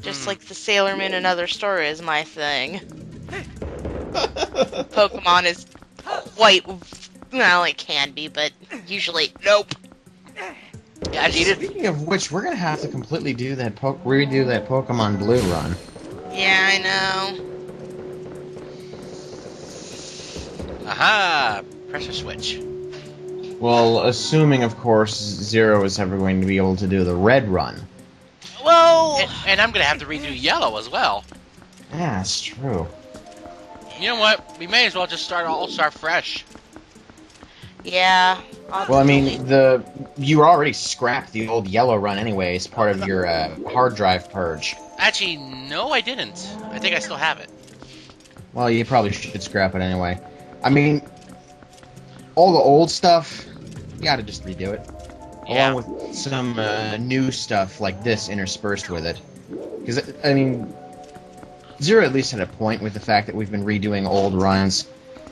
Just like the Sailor Moon and Other Story is my thing. Pokemon is quite... Well, it can be, but usually, nope. Yeah, Speaking of which, we're gonna have to completely do that redo that Pokemon Blue run. Yeah, I know. Aha! Press a switch. Well, assuming, of course, Zero is ever going to be able to do the red run. Well... And I'm gonna have to redo Yellow as well. Yeah, that's true. You know what? We may as well just start fresh. Yeah. Well, I mean, you already scrapped the old Yellow run anyway as part of your hard drive purge. Actually, no, I didn't. I think I still have it. Well, you probably should scrap it anyway. I mean, all the old stuff, You gotta just redo it. Yeah. Along with some new stuff like this interspersed with it. Because, I mean, Zero at least had a point with the fact that we've been redoing old runs.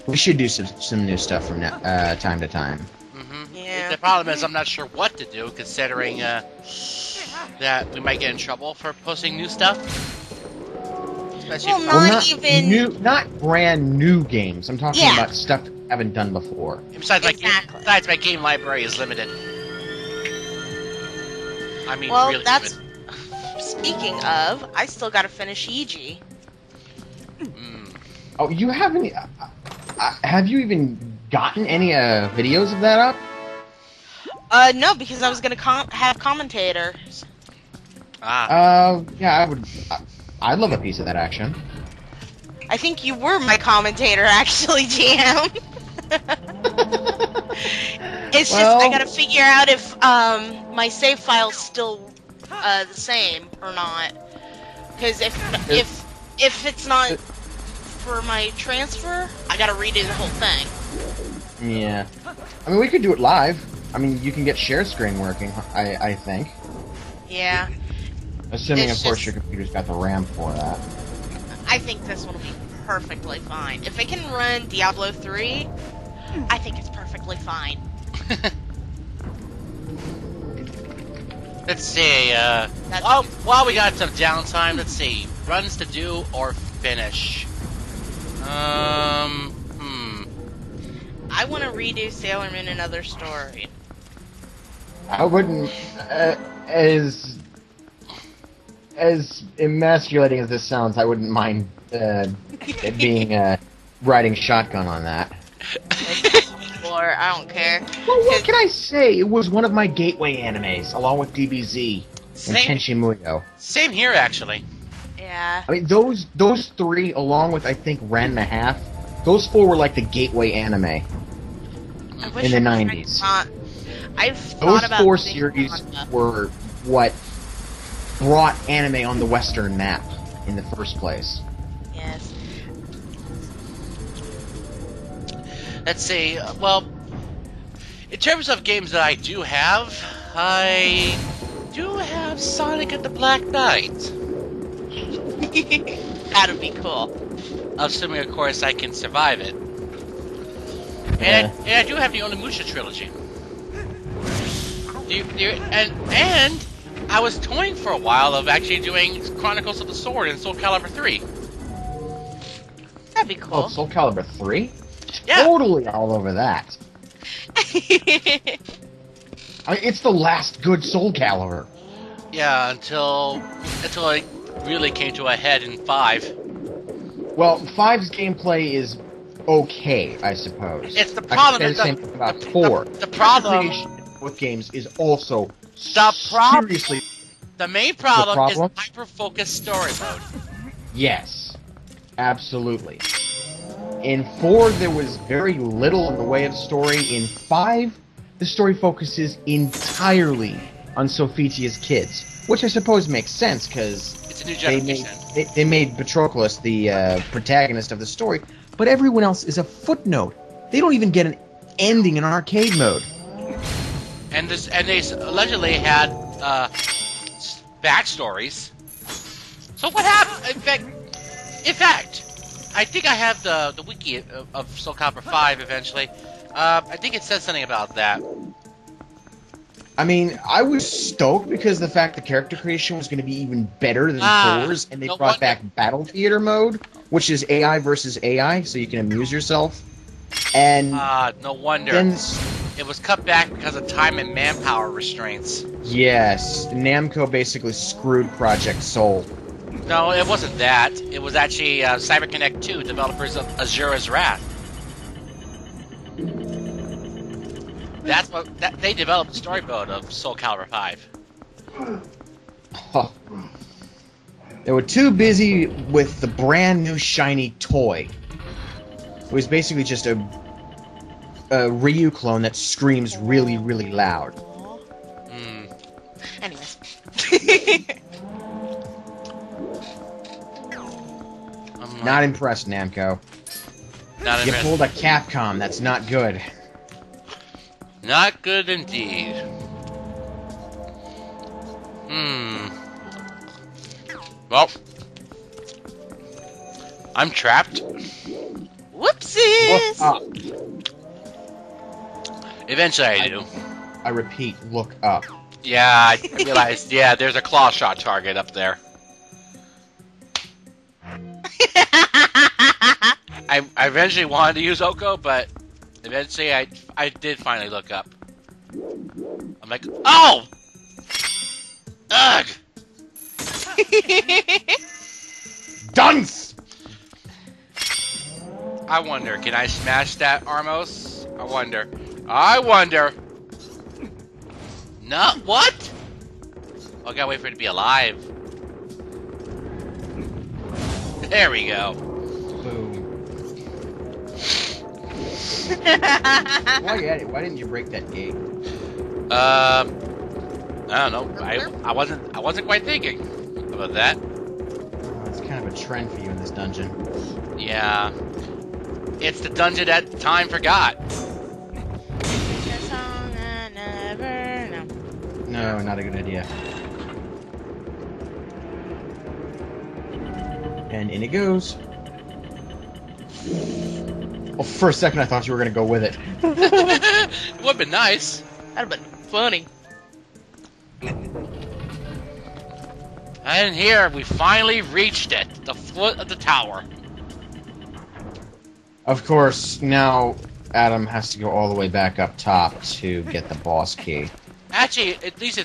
We should do some new stuff from time to time. Mm-hmm. Yeah. The problem is I'm not sure what to do, considering that we might get in trouble for posting new stuff. Especially Well, not brand new games. I'm talking Yeah. about stuff we haven't done before. besides Exactly. my game library is limited. I mean, Well, really that's... limited. Speaking of, I still gotta finish EG. Mm. Oh, you haven't? Have you even gotten any videos of that up? No, because I was gonna have commentators. Yeah, I would. I'd love a piece of that action. I think you were my commentator, actually, GM. It's just, I gotta figure out if, my save file's still, the same or not. Because if it's not for my transfer, I gotta redo the whole thing. Yeah. I mean, we could do it live. I mean, you can get share screen working, I think. Yeah. Assuming, It's of course, just- your computer's got the RAM for that. I think this one will be perfectly fine. If it can run Diablo 3, I think it's perfectly fine. Let's see, while we got some downtime, let's see. Runs to do or finish? I want to redo Sailor Moon Another Story. I wouldn't, as emasculating as this sounds, I wouldn't mind it being riding shotgun on that. Or I don't care. Well, what can I say? It was one of my gateway animes, along with DBZ and Same. Tenchi Muyo. Same here, actually. Yeah. I mean, those three, along with I think Ranma Half, those four were like the gateway anime. I wish In the I 90s. I've thought Those about four doing series manga. were what brought anime on the Western map in the first place. Yes. Let's see, well, in terms of games that I do have Sonic and the Black Knight. That'd be cool. Assuming, of course, I can survive it. And I do have the Onimusha trilogy. And I was toying for a while of actually doing Chronicles of the Sword and Soul Calibur 3. That'd be Oh, cool. Soul Calibur 3? Yeah. Totally all over that. I mean, it's the last good Soul Calibur. Yeah, until it really came to a head in 5. Well, 5's gameplay is okay, I suppose. It's the I problem can is say the same thing about 4. the problem- Creation with games is also seriously. The main problem, problem? is hyper-focused story mode. Yes, absolutely. In 4, there was very little in the way of story. In 5, the story focuses entirely on Sophitia's kids, which I suppose makes sense because It's a new they generation. they made Patroclus the protagonist of the story, but everyone else is a footnote. They don't even get an ending in arcade mode. And they allegedly had backstories. So what happened? In fact, I think I have the wiki of Soul Calibur 5 eventually. I think it says something about that. I mean, I was stoked because the fact the character creation was going to be even better than 4's, and they no brought wonder. back Battle Theater mode, which is AI versus AI, so you can amuse yourself. And No wonder. then, It was cut back because of time and manpower restraints. yes, Namco basically screwed Project Soul. No, it wasn't that. It was actually CyberConnect 2, developers of Azura's Wrath. They developed the story mode of Soul Calibur 5. Huh. They were too busy with the brand new shiny toy. It was basically just a Ryu clone that screams really, really loud. Anyways. Not impressed, Namco. Not You impressed. pulled a Capcom. That's not good. Not good indeed. Well, I'm trapped. Whoopsies! Look up. Eventually I do. I repeat, look up. Yeah, I realized, yeah, there's a claw shot target up there. I eventually wanted to use Oko, but eventually I did finally look up. I'm like, oh! Ugh! Dunce! I wonder, can I smash that, Armos? I wonder. No, what? Oh, I gotta wait for it to be alive. There we go. Boom. While you're at it, why didn't you break that gate? I don't know. I wasn't quite thinking about that. Oh, it's kind of a trend for you in this dungeon. Yeah. It's the dungeon that time forgot. No, not a good idea. And in it goes. Well, for a second I thought you were gonna go with it. It would've been nice. That'd have been funny. And here, we finally reached it. The foot of the tower. Of course, now Adam has to go all the way back up top to get the boss key. Actually, at least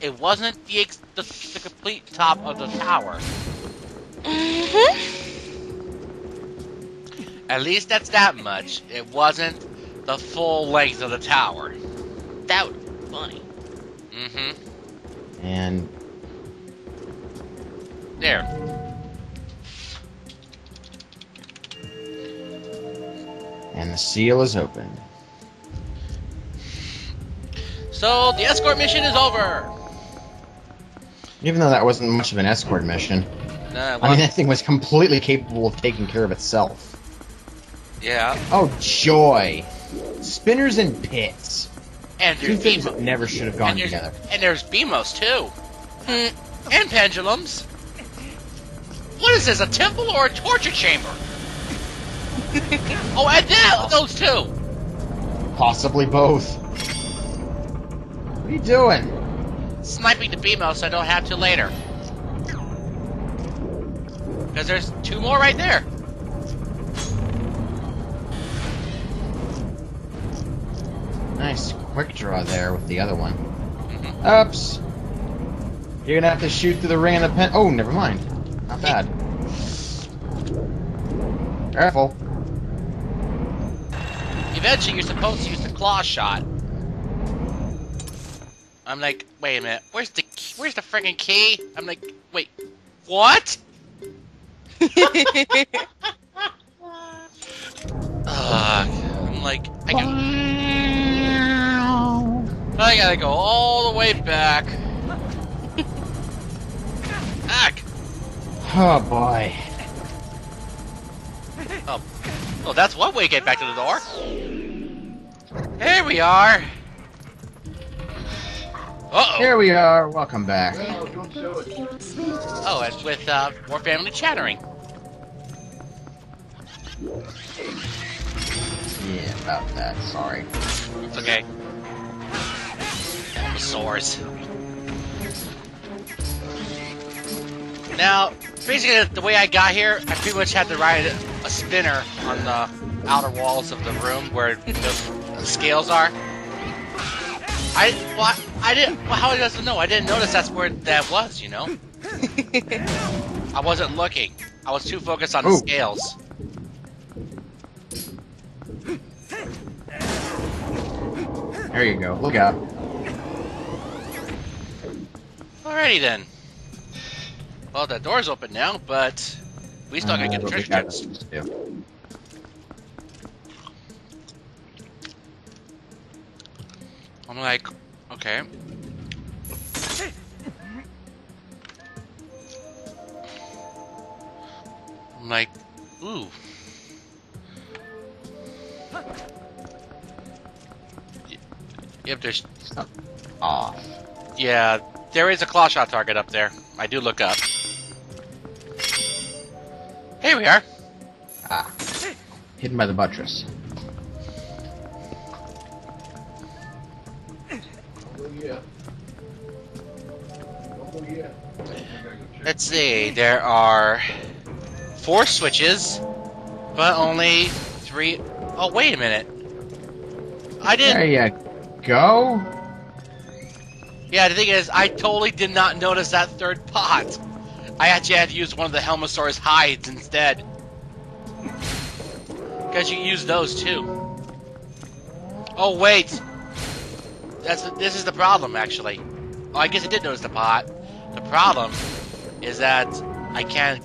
it wasn't the complete top of the tower. Mm-hmm. At least that's that much. It wasn't the full length of the tower. That would be funny. Mm-hmm. And There. and the seal is open. So, the escort mission is over! Even though that wasn't much of an escort mission. I mean, that thing was completely capable of taking care of itself. Yeah. Oh, joy! Spinners and pits. And Two there's things that never should have gone together. And there's BMOs, too. And pendulums. What is this, a temple or a torture chamber? Oh, and those two! Possibly both. What are you doing? Sniping the BMO so I don't have to later. Because there's two more right there. Nice quick draw there with the other one. Oops. You're gonna have to shoot through the ring of the pen. Oh, never mind. Not bad. Careful. Eventually, you're supposed to use the claw shot. I'm like, wait a minute, where's the freaking key? I'm like, wait, what? I'm like, I gotta go all the way back. Back. Oh boy. Oh, that's one way to get back to the door. Here we are. Uh-oh. Here we are. Welcome back. Oh, and with more family chattering. Yeah, about that. Sorry. It's okay. Sores. Now, basically, the way I got here, I pretty much had to ride a spinner on the outer walls of the room where the scales are. I didn't. Well, how does it know? I didn't notice that's where that was. You know. I wasn't looking. I was too focused on the scales. There you go. Look out. Alrighty then. Well, the door's open now, but we still gotta get the treasure chests. I'm like, okay. I'm like, ooh. Yep, there's... Something off. Yeah, there is a claw shot target up there. I do look up. Here we are. Ah. Hidden by the buttress. Let's see, there are 4 switches, but only 3... Oh, wait a minute. I didn't... There you go. Yeah, the thing is, I totally did not notice that 3rd pot. I actually had to use one of the Helmosaur's hides instead. Because you can use those too. Oh, wait. This is the problem, actually. Oh, I guess I did notice the pot. The problem is that I can't...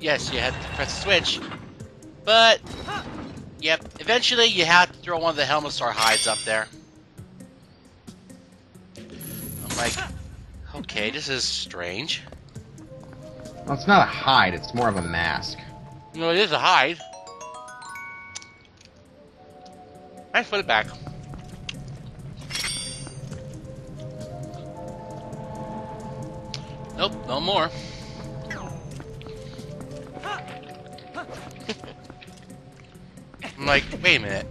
Yes, you had to press the switch. But, yep, eventually you have to throw one of the Helmosaur hides up there. I'm like, okay, this is strange. Well, it's not a hide, it's more of a mask. No, it is a hide. Let's put it back. Nope, no more. I'm like, wait a minute.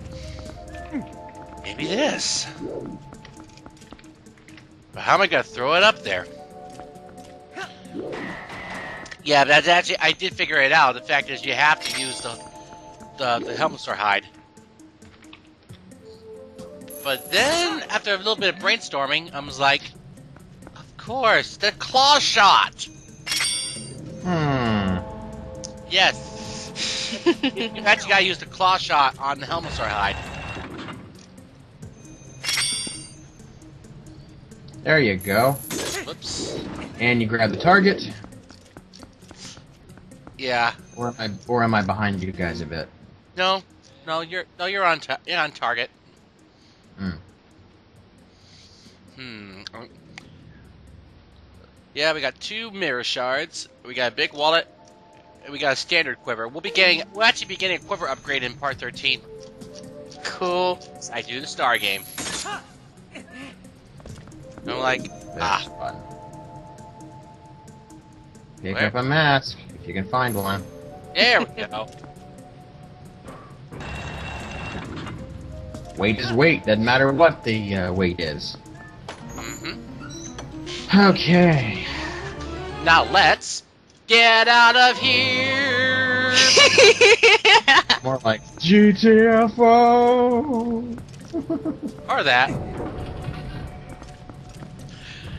Maybe this. But how am I gonna throw it up there? Yeah, that's actually, I did figure it out. The fact is, you have to use the Helmosaur hide. But then, after a little bit of brainstorming, I was like, of course, the claw shot! Yes. You actually gotta use the claw shot on the Helmosaur hide. There you go. Whoops. And you grab the target. Yeah. Or am I behind you guys a bit? No, you're on target. Yeah, we got 2 mirror shards. We got a big wallet. And we got a standard quiver. We'll actually be getting a quiver upgrade in part 13. Cool. I do the star game. I'm like, That's fun. Pick Where? up a mask if you can find one. there we go. Weight is weight. Doesn't matter what the weight is. Okay. Now let's get out of here. More like GTFO. Or that.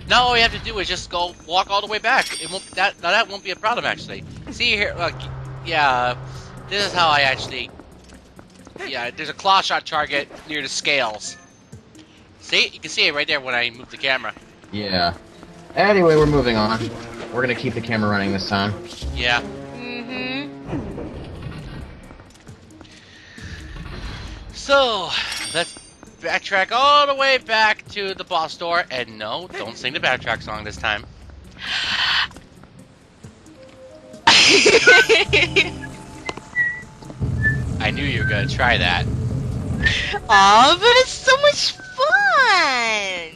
Now all we have to do is just walk all the way back. It won't that won't be a problem actually. See here, look, yeah, this is how I actually. Yeah, there's a claw shot target near the scales. See, you can see it right there when I move the camera. Yeah. Anyway, we're moving on. We're gonna keep the camera running this time. Yeah. So let's backtrack all the way back to the boss door, and no, don't sing the backtrack song this time. I knew you were gonna try that. Aw, but it's so much fun!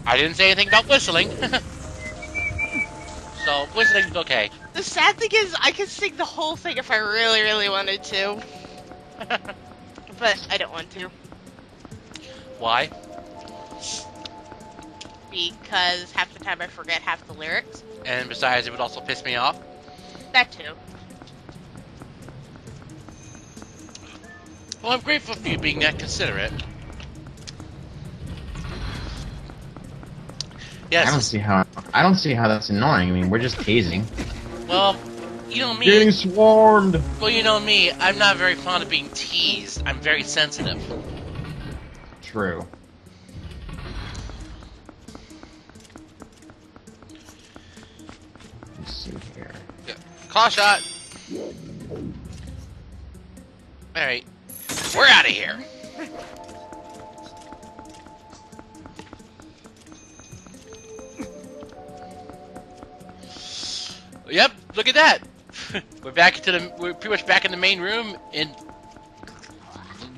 I didn't say anything about whistling. So, whistling's okay. The sad thing is, I could sing the whole thing if I really, really wanted to. But I don't want to. Why? Because half the time I forget half the lyrics. And besides, it would also piss me off. That too. Well, I'm grateful for you being that considerate. Yes. I don't see how that's annoying. I mean, we're just tasing. Well, you know me. Getting swarmed. Well, you know me. I'm not very fond of being teased. I'm very sensitive. True. Let's see here. Yeah. Claw shot. Alright. We're out of here. Yep, look at that. We're pretty much back in the main room in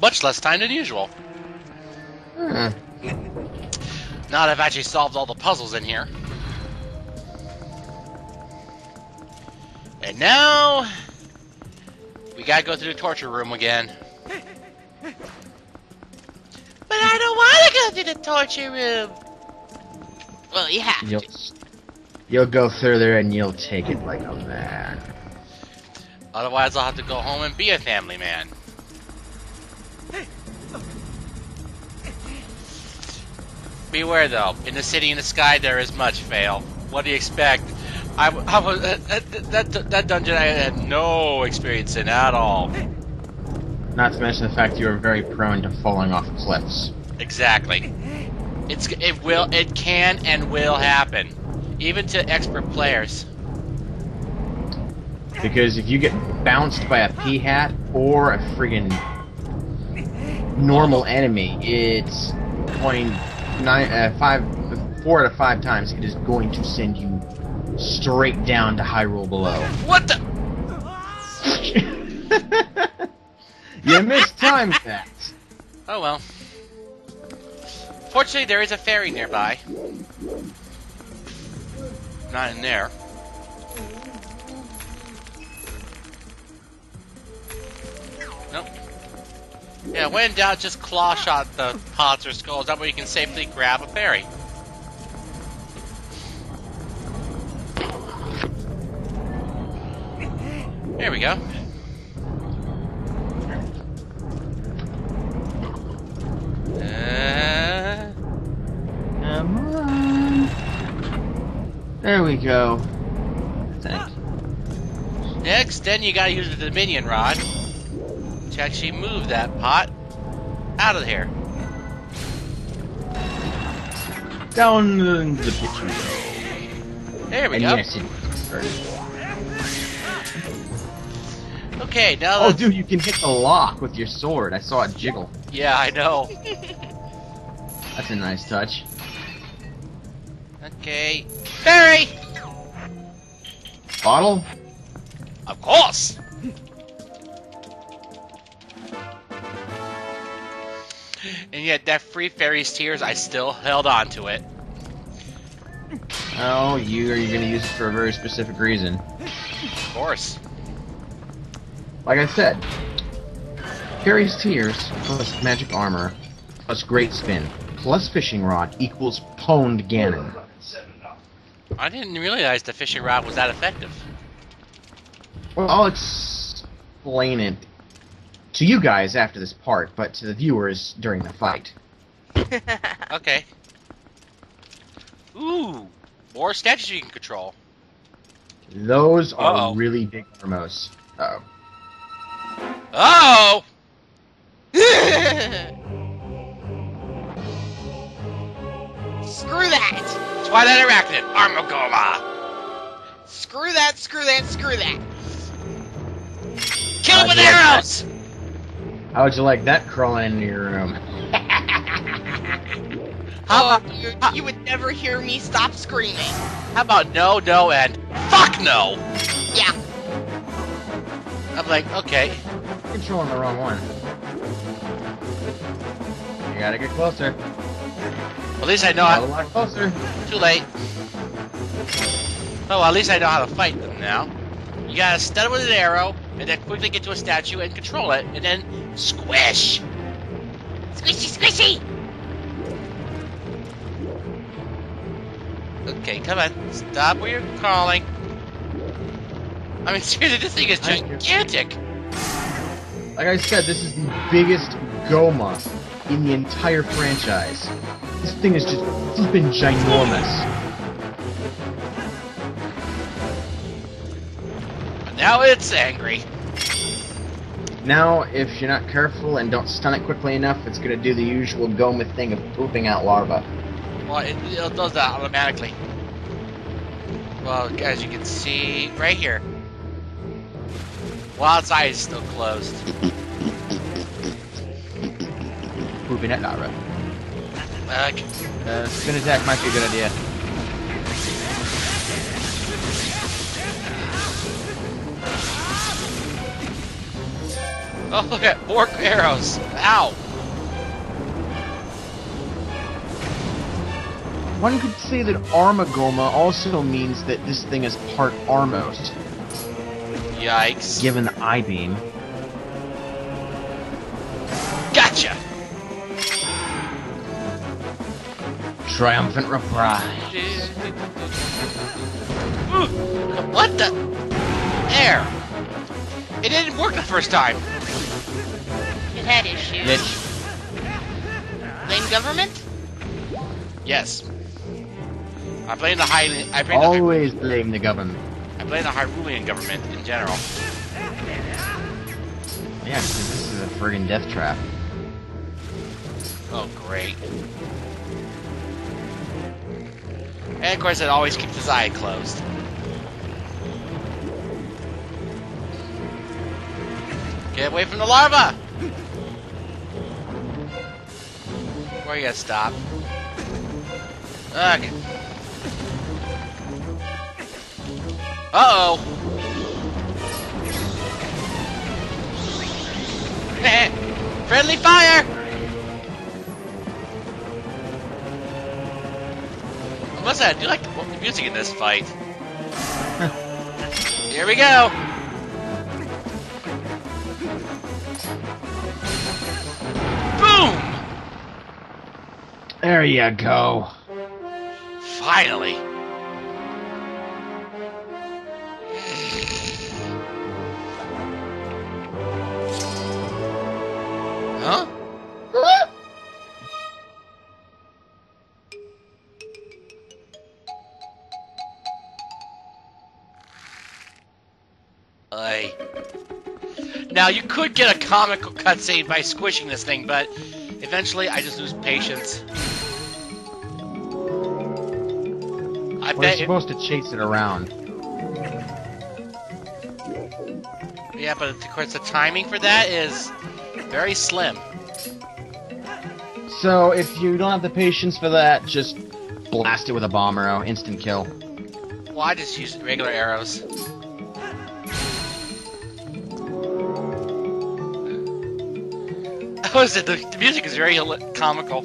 much less time than usual. Huh. Now that I've actually solved all the puzzles in here. And now we gotta go through the torture room again. But I don't want to go through the torture room. Well, you have to. You'll go through there and you'll take it like a man. Otherwise, I'll have to go home and be a family man. Beware, though. In the city in the sky, there is much fail. What do you expect? That dungeon I had no experience in at all. Not to mention the fact you are very prone to falling off cliffs. Exactly. It can and will happen, even to expert players. Because if you get bounced by a pea hat or a friggin' normal enemy, it's going 4 out of 5 times it is going to send you straight down to Hyrule below. What the? You mistimed that. Oh well. Fortunately, there is a ferry nearby. Not in there. Nope. Yeah, when in doubt, just claw shot the pots or skulls. That way you can safely grab a ferry. There we go. Come on. There we go. Thanks. Next, then you gotta use the Dominion Rod to actually move that pot out of here. Down the pit you go. There we And go. yes, it hurts. Okay, now Oh, that... dude, you can hit the lock with your sword. I saw it jiggle. Yeah, I know. That's a nice touch. Okay. Ferry! Bottle? Of course! And yet, that free fairy's tears, I still held on to it. Oh, you're going to use it for a very specific reason. Of course. Like I said, Fairy's Tears plus magic armor plus great spin plus fishing rod equals pwned Ganon. I didn't realize the fishing rod was that effective. Well, I'll explain it to you guys after this part, but to the viewers during the fight. Okay. Ooh, more statues you can control. Those are Uh-oh. really big promos. Uh-oh. Oh! Screw that! Twilight Arachnid, Armagoma! Screw that, screw that, screw that! Kill him with How'd you like arrows! How would you like that crawling into your room? How Oh, dude, you would never hear me stop screaming. How about no, no, and fuck no? Yeah. I'm like, okay. You're controlling the wrong one. You gotta get closer. At least I know A how. lot closer. Too late. Oh, well, at least I know how to fight them now. You gotta stun with an arrow, and then quickly get to a statue and control it, and then squish! Squishy, squishy! Okay, come on. Stop where you're crawling. I mean, seriously, this thing is gigantic. Like I said, this is the biggest Goma in the entire franchise. This thing is just flipping ginormous. Now it's angry. Now, if you're not careful and don't stun it quickly enough, it's gonna do the usual Goma thing of pooping out larvae. Well, it does that automatically. Well, as you can see right here. While its eye is still closed. Pooping at larvae. Okay. Spin attack might be a good idea. Oh, look at more arrows. Ow. One could say that Armagoma also means that this thing is part Armos, Yikes. given the I-beam. Gotcha. Triumphant reprise. What the? There. It didn't work the first time. It had issues. Bitch. Blame government? Yes. I blame the Always blame the government. I blame the Hyrulean government in general. Yeah, because this is a friggin' death trap. Oh, great. And of course, it always keeps his eye closed. Get away from the larva! Where you gonna stop? Okay. Uh-oh! Friendly fire! I must say, I do like the music in this fight. Here we go! Boom! There you go. Finally! Huh? Now, you could get a comical cutscene by squishing this thing, but eventually I just lose patience. I We're bet supposed to chase it around. Yeah, but of course the timing for that is very slim. So, if you don't have the patience for that, just blast it with a bomb arrow. Instant kill. Well, I just use regular arrows. How is it? The music is very comical.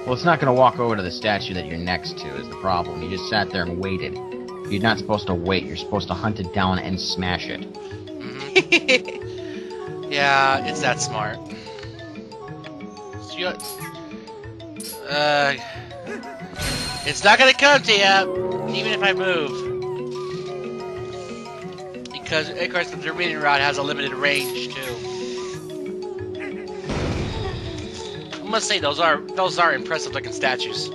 Well, it's not going to walk over to the statue that you're next to is the problem. You just sat there and waited. You're not supposed to wait. You're supposed to hunt it down and smash it. Mm-hmm. Yeah, it's that smart. So it's not going to come to you, even if I move. Because, of course, the Dominion Rod has a limited range, too. I must say, those are impressive-looking statues.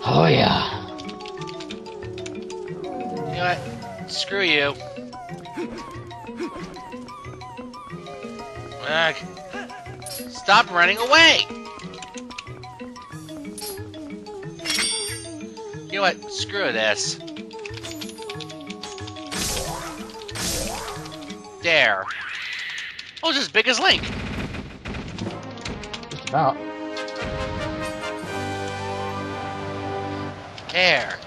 Oh, yeah. You know what? Screw you. Stop running away! You know what? Screw this. There. Oh, it's as big as Link. Just about. There.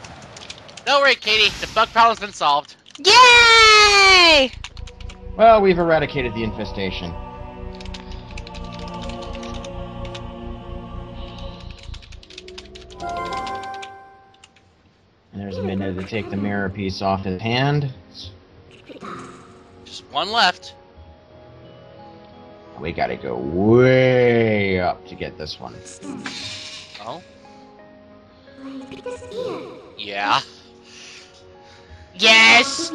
Don't worry, Katie. The bug problem's been solved. Yay! Well, we've eradicated the infestation. And there's a minute to take the mirror piece off his hand. Just one left. We gotta go way up to get this one. Oh? Yeah. Yes!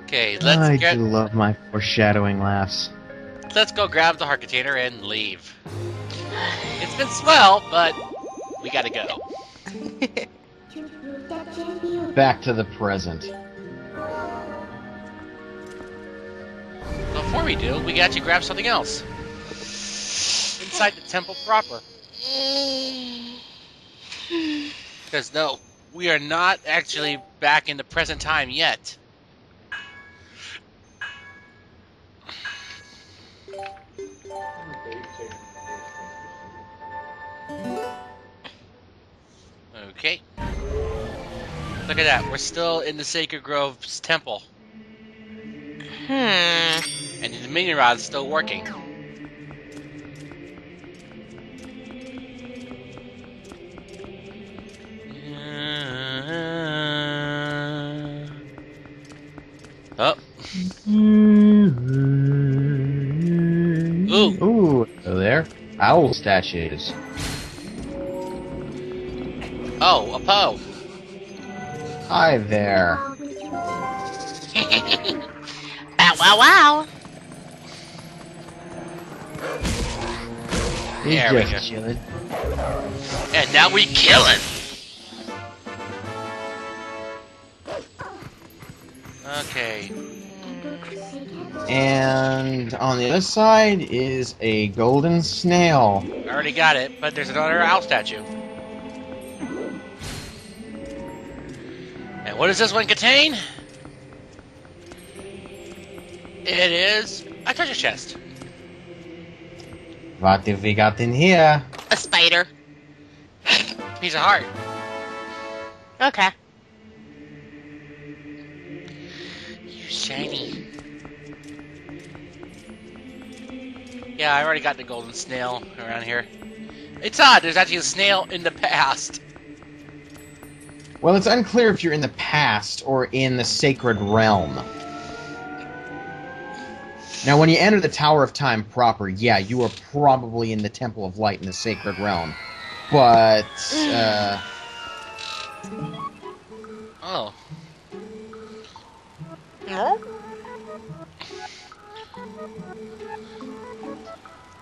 Okay, I do love my foreshadowing laughs. let's go grab the heart container and leave. It's been swell, but we gotta go. Back to the present. Before we do, we gotta grab something else. inside the temple proper. Because no, we are not actually back in the present time yet. Okay. Look at that. We're still in the Sacred Grove's temple. And the Dominion Rod's still working. Oh. Ooh. Ooh, there. Owl statues. Oh, a Poe. Hi there. Bow wow wow. He's There we just go. chilling. And now we kill him. Okay. And on the other side is a golden snail. I already got it, but there's another owl statue. And what does this one contain? It is a treasure chest. What have we got in here? A spider. Piece of heart. Okay. You shiny. Yeah, I already got the golden snail around here. It's odd, there's actually a snail in the past. Well, it's unclear if you're in the past or in the sacred realm. Now, when you enter the Tower of Time proper, yeah, you are probably in the Temple of Light in the sacred realm. But, Oh. No?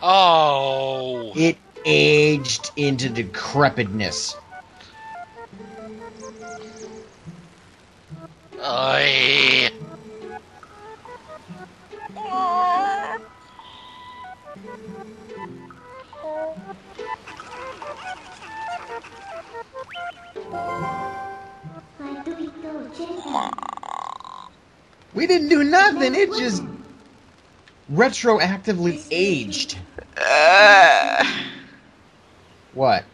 Oh. it aged into decrepitness. Oy. We didn't do nothing, it just retroactively aged. What?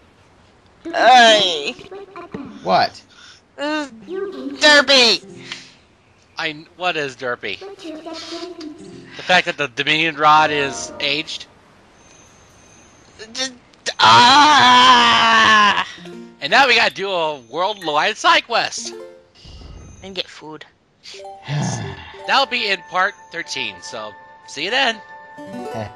What? Derby! What is Derpy? The fact that the Dominion Rod is aged? Just, ah! And now we gotta do a worldwide side quest. And get food. That'll be in part 13, so see you then. Heh.